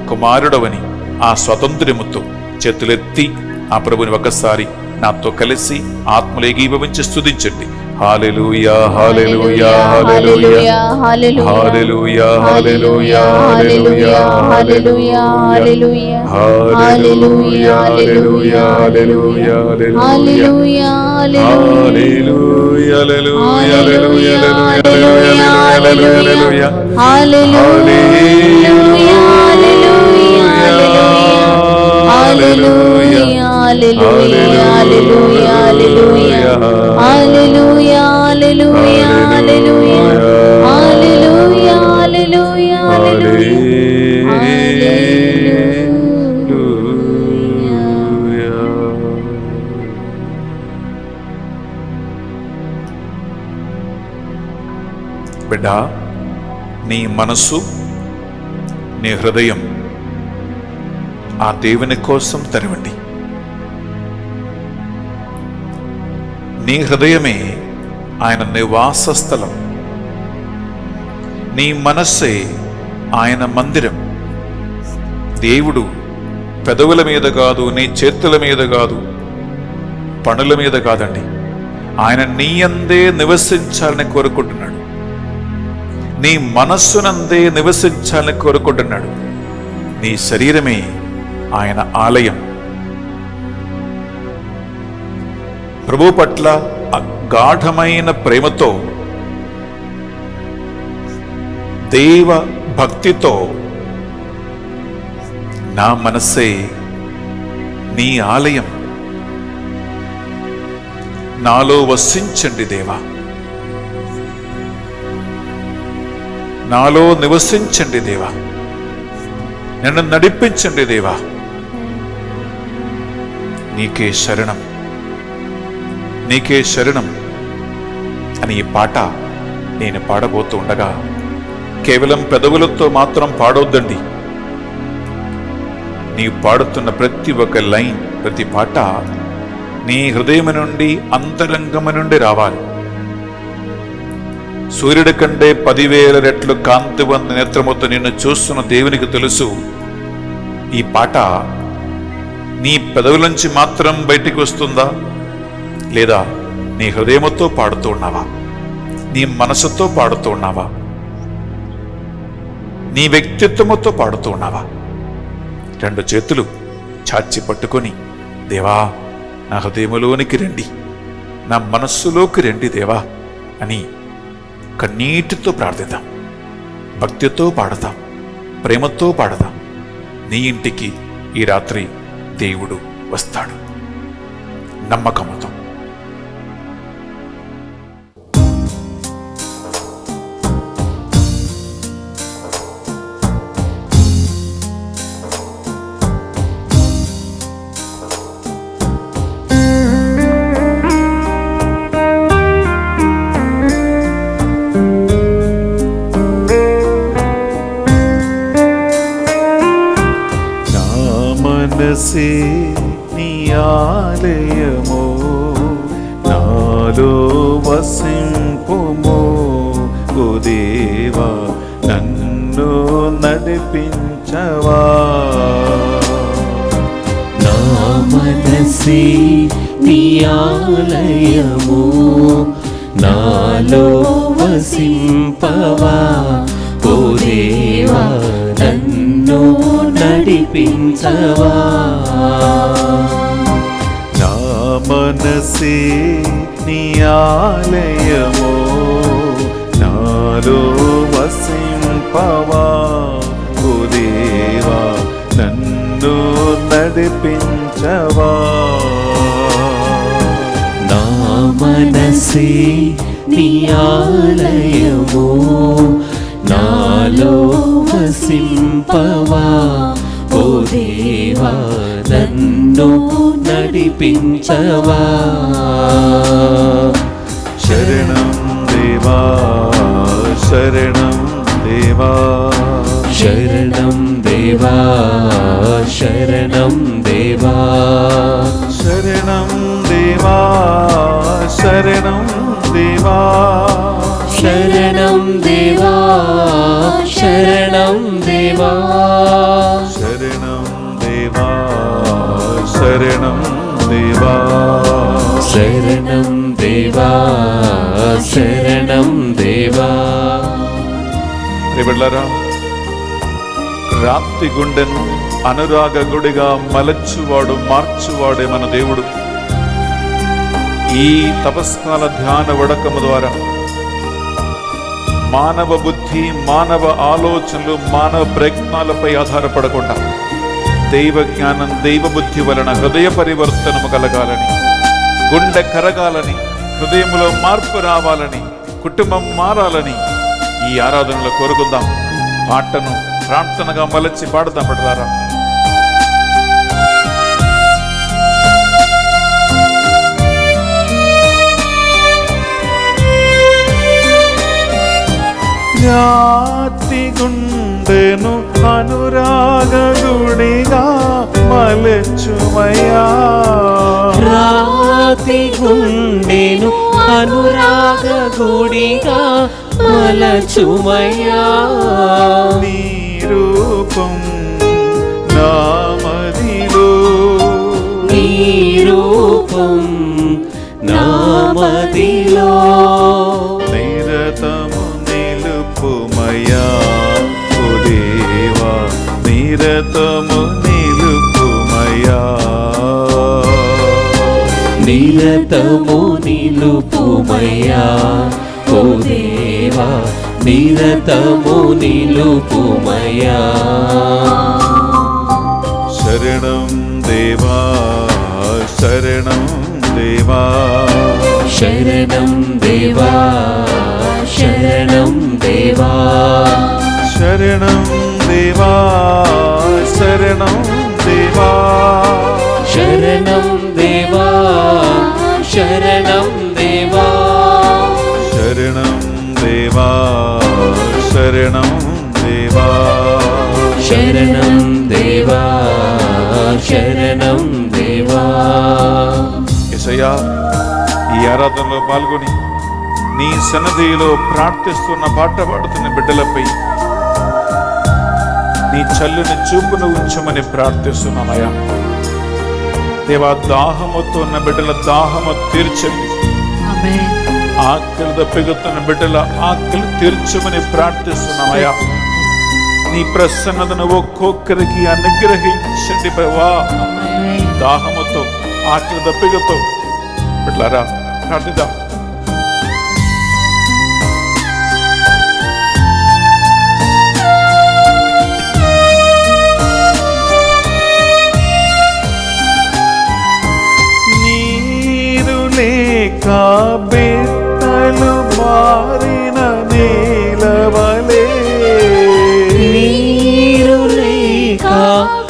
కుమారుడవని ఆ స్వతంత్రముతో చేతులెత్తి ఆ ప్రభుని ఒకసారి నాతో కలిసి ఆత్మలో ఏకీభవించి స్తుతించండి. హల్లెలూయా hallelujah hallelujah hallelujah hallelujah hallelujah hallelujah hallelujah hallelujah hallelujah hallelujah hallelujah hallelujah hallelujah హల్లెలూయా బిడ్డా, నీ మనస్సు, నీ హృదయం ఆ దేవుని కోసం తెరవండి. నీ హృదయమే ఆయన నివాస స్థలం. నీ మనస్సే ఆయన మందిరం. దేవుడు పెదవుల మీద కాదు, నీ చేతుల మీద కాదు, పనుల మీద కాదండి, ఆయన నీ అందే నివసించాలని కోరుకుంటున్నాడు. నీ మనస్సునందే నివసించాలని కోరుకుంటున్నాడు. నీ శరీరమే ఆయన ఆలయం. ప్రభు పట్ల అగాఢమైన ప్రేమతో, దైవ భక్తితో నా మనస్సే నీ ఆలయం, నాలో వసించండి దేవా, నాలో నివసించండి దేవా, నన్ను నడిపించండి దేవా, నీకే శరణం, నీకే శరణం అని ఈ పాట నేను పాడబోతూ ఉండగా కేవలం పెదవులతో మాత్రం పాడొద్దండి. నీవు పాడుతున్న ప్రతి ఒక్క లైన్, ప్రతి పాట నీ హృదయం నుండి, అంతరంగము నుండి రావాలి. సూర్యుడి కంటే 10,000 రెట్లు కాంతివంత నేత్రముతో నిన్ను చూస్తున్న దేవునికి తెలుసు ఈ పాట నీ పెదవుల నుంచి మాత్రం బయటికి వస్తుందా, లేదా నీ హృదయముతో పాడుతూ ఉన్నావా, నీ మనసుతో పాడుతూ ఉన్నావా, నీ వ్యక్తిత్వముతో పాడుతూ ఉన్నావా? రెండు చేతులు చాచి పట్టుకొని, దేవా నా హృదయములోనికి రండి, నా మనస్సులోకి రండి దేవా అని కన్నీటితో ప్రార్థిద్దాం. భక్తితో పాడదాం, ప్రేమతో పాడదాం. నీ ఇంటికి ఈ రాత్రి దేవుడు వస్తాడు నమ్మకముతో. నీ ఆలయము, నాలో వసింపుము. ఓ దేవా నన్ను నడిపించవా. నా మనసే నీ ఆలయము, నాలో వసింపవా. ఓ దేవా నన్ను నడిపించవా. నా మనసే నీ ఆలయము, నాలో వసింపవా. ఓ దేవా నన్ను నడిపించవా. నా మనసే నీ ఆలయము, నాలో వసింపవా. ఓ దేవా నన్ను నడిపించవా. శరణం దేవా శరణం దేవా, శరణం దేవా శరణం దేవా, శరణం దేవా శరణం దేవా, శరణం దేవా శరణం దేవా, శరణం దేవా శరణం దేవా, శరణం దేవా శరణం దేవా. బిడ్డలారా, రాప్తి గుండెను అనురాగ గుడిగా మలచువాడు మార్చువాడే మన దేవుడు. ఈ తపస్కాల ధ్యాన వడకము ద్వారా మానవ బుద్ధి, మానవ ఆలోచనలు, మానవ ప్రయత్నాలపై ఆధారపడకుండా దైవ జ్ఞానం, దైవ బుద్ధి వలన హృదయ పరివర్తనము కలగాలని, గుండె కరగాలని, హృదయంలో మార్పు రావాలని, కుటుంబం మారాలని ఈ ఆరాధనలో కోరుకుందాం. పాటను ప్రార్థనగా మలచి పాడుదాం పడతారా. రాతి గుండెను అనురాగ గుడిగా మలచుమయ్యా, రాతి గుండెను అనురాగ గుడిగా మలచుమయ్యా. నీ రూపం నామదిలో, నీ రూపం నామదిలో నిరతము నిలుపుమయ్యా. ఓ దేవా నిరతము నిలుపుమయ్యా, నిరతము నిలుపుమయ్యా. ఓ దేవా నిరతము నిలుపుమయ్యా. శరణం దేవా శరణం దేవా, శరణం దేవా శరణం దేవా, శరణం దేవా శరణం దేవా, శరణం దేవా శరణం దేవా, శరణం దేవా శరణం దేవా, శరణం దేవా శరణం దేవా. యేసయ్యా, ఈ ఆరాధనలో పాల్గొని నీ సన్నిధిలో ప్రార్థిస్తున్న పాట పాడుతున్న బిడ్డలపై నీ చల్లని చూపును ఉంచమని ప్రార్థిస్తున్నామయ్యా. దేవా, దాహముతో ఉన్న బిడ్డల దాహము తీర్చండి. ఆకలి దప్పిగొస్తున్న బిడ్డల ఆకలి తీర్చమని ప్రార్థిస్తున్నామయ్యా. నీ ప్రసన్నతను ఒక్కొక్కరికి అనుగ్రహించండి ప్రభా. దాహముతో, ఆకలి దప్పిగతో బిడ్డలారా ప్రార్థిద్దాం. నీరు లేక బిడ్డలు మారిన నీలవలే, నీరు లేక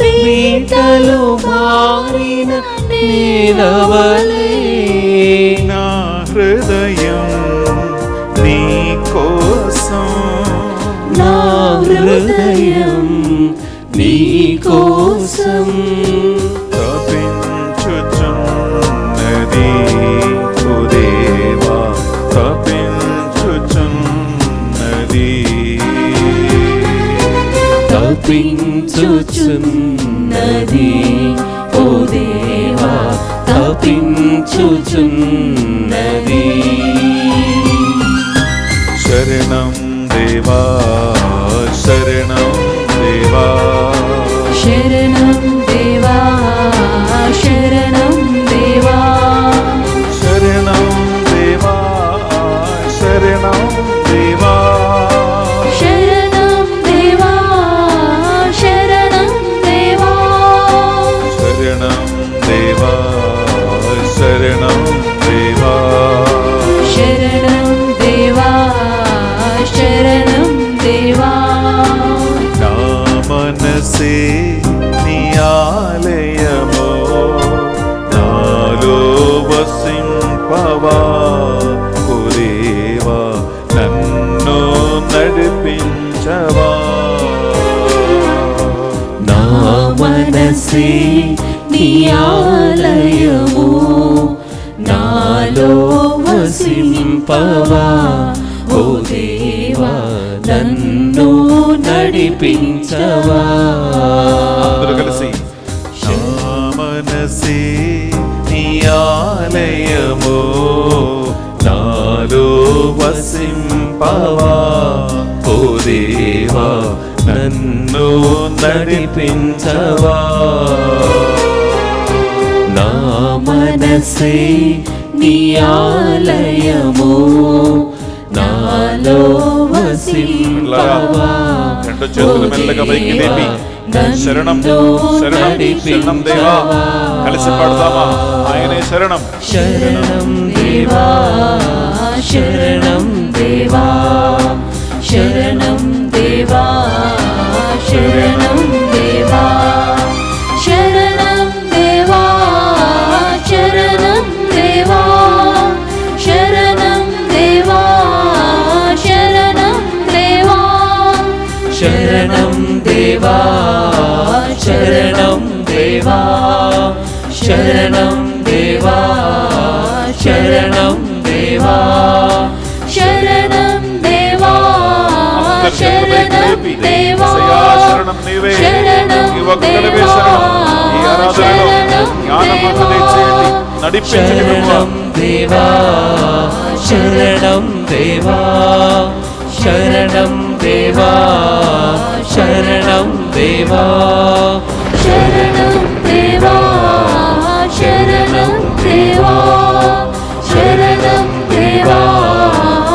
బిడ్డలు మారిన నీలవలే, నా హృదయం నీ కోసం, నా హృదయం నీ కోసం తప్పించుచున్నది ఓ దేవా తప్పించుచున్నది. శరణం దేవా శరణం దేవా శరణం దేవా శరణం దేవా శరణం దేవా శరణం దేవా శరణం దేవా శరణం దేవా శరణం దేవా శరణం దేవా శరణం దేవా శరణం దేవా నా మనసే నీ ఆలయమో నాలో వసింపవా ఓ దేవా నన్ను నడిపించవా. నా మనసే నీ ఆలయము నాలో వసింపవా ఓ దేవా నన్ను నడిపించవా. అందరూ కలిసి నా మనసే నీ ఆలయమో నాలో వసింపవా ఓ దేవా నన్ను నడిపించవా. నా మనసే నీ ఆలయము నాలో వసింపవా రెండు చేతులు మెల్లగా పైకి లేపి శరణం శరణం శరణం దేవా కలిసి పాడదామా? ఆయనే శరణం. శరణం దేవా శరణం దేవా శరణం దేవా శరణం దేవా శరణం దేవా శరణం దేవా శరణం దేవా శరణం దేవా శరణం దేవా శరణం దేవా శరణం దేవా శరణం దేవా శరణం దేవా శరణం దేవా శరణం నీవే శరణం ఈ ఒక్కడివే శరణం. ఈ ఆరాధనలో జ్ఞానం మాకు దయచేయండి, నడిపించండి ప్రభువా. శరణం దేవా శరణం దేవా శరణం దేవా శరణం దేవా శరణం దేవా శరణం దేవా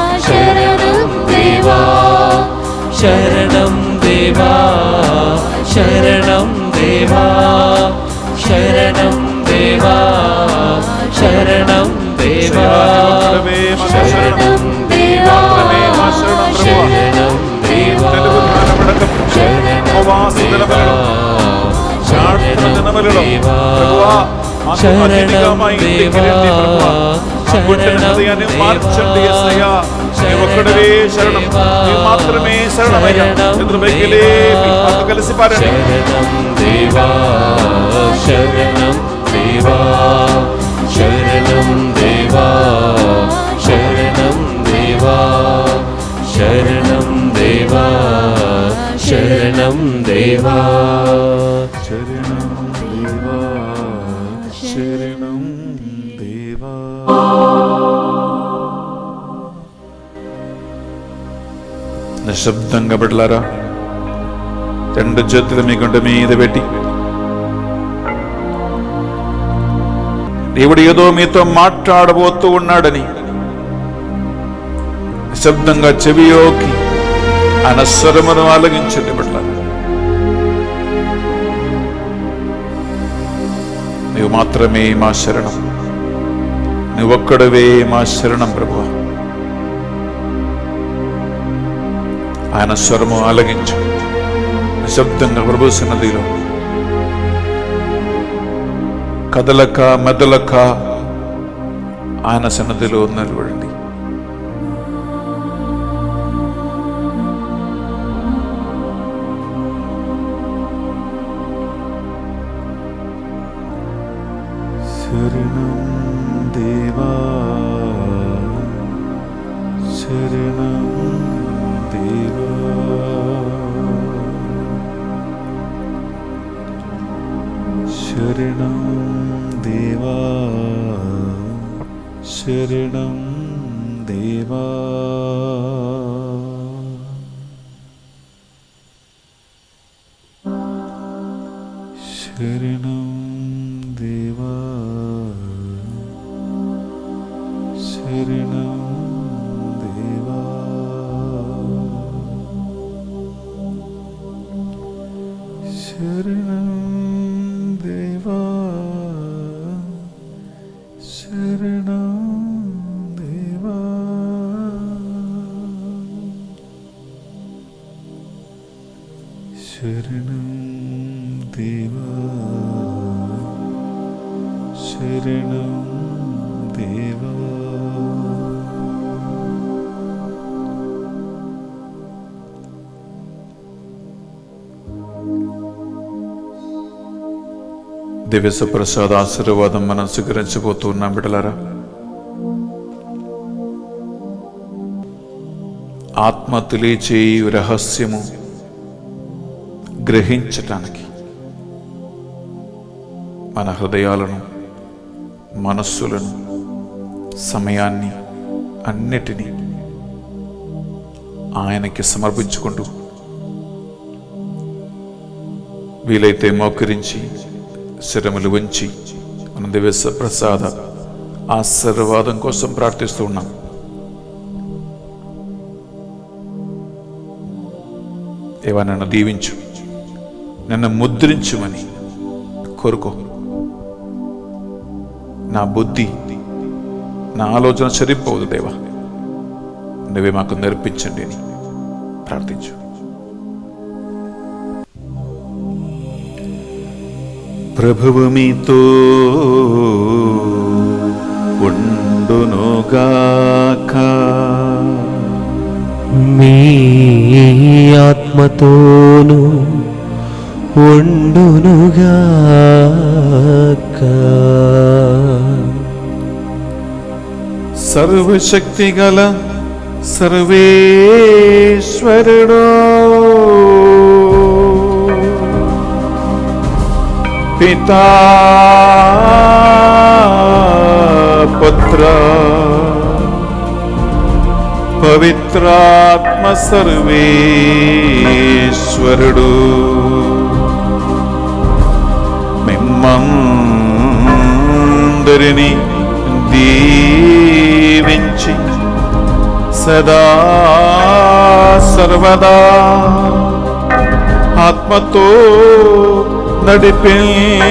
శరణం దేవా శరణం దేవా శరణం దేవా శరణం దేవా శరణం దేవా ఒక్కడివే మా శరణం. దేవా మాత్రమే మా శరణం ప్రభువా. శరణం దేవా తెలుగు జ్ఞానపడకం ఉపవాస దినములలో ప్రార్థన దినములలో ప్రభువా మాకు అతిథిగా మా ఇంటికి రండి ప్రభువా. మా గుండె హృదయాన్ని మార్చండి యేసయ్యా. నీ ఒక్కడివే శరణం, నీ మాత్రమే శరణమయ్యా. ఎదురుపైకి లేపి మాతో కలిసి పాడండి. శరణం దేవా శరణం దేవా శరణం దేవా శరణం దేవా శరణం దేవా శరణం దేవా శరణం దేవా శరణం దేవా. నిశ్శబ్దంగా బిడ్డలారా రెండు చేతులు మీ గుండె మీద పెట్టి దేవుడు ఏదో మీతో మాట్లాడబోతూ ఉన్నాడని నిశ్శబ్దంగా చెవియోకి ఆయన స్వరమును ఆలగించండి బిడ్డలారా. నీవు మాత్రమే మా శరణం, నువ్వొక్కడవే మా శరణం ప్రభువా. ఆయన స్వరము ఆలగించు. నిశ్శబ్దంగా ప్రభు సన్నిధిలో కదలక మెదలక ఆయన సన్నిధిలో నిలబడండి. శరణం దేవా శరణం దేవా శరణం దేవా శరణం దేవా శరణం దేవా శరణం దేవా శరణం దేవా శరణం దేవా శరణం దేవా శరణం దేవా దివ్య ప్రసాద ఆశీర్వాదం మనం స్వీకరించబోతున్నాం బిడ్డలారా. ఆత్మ తెలియచే రహస్యము గ్రహించటానికి మన హృదయాలను, మనస్సులను, సమయాన్ని అన్నిటినీ ఆయనకి సమర్పించుకుంటూ వీలైతే మోకరించి శిరములు వంచి మన దివ్య ప్రసాద ఆశీర్వాదం కోసం ప్రార్థిస్తూ ఉన్నాం. ఏవా నన్ను దీవించు, నన్ను ముద్రించుమని కోరుకో. నా బుద్ధి, నా ఆలోచన సరిపోదు దేవా, నువ్వే మాకు నేర్పించండి అని ప్రార్థించు. ప్రభువు మీతో ఉండునుగాక. మీ ఆత్మతోను ఉండునుగాక. సర్వశక్తి గల సర్వేశ్వరుడు పితా పుత్ర పవిత్రాత్మ సర్వేశ్వరుడు మిమ్మందరినీ దీవించి సదా సర్వదా ఆత్మతో నడిపించునుగా.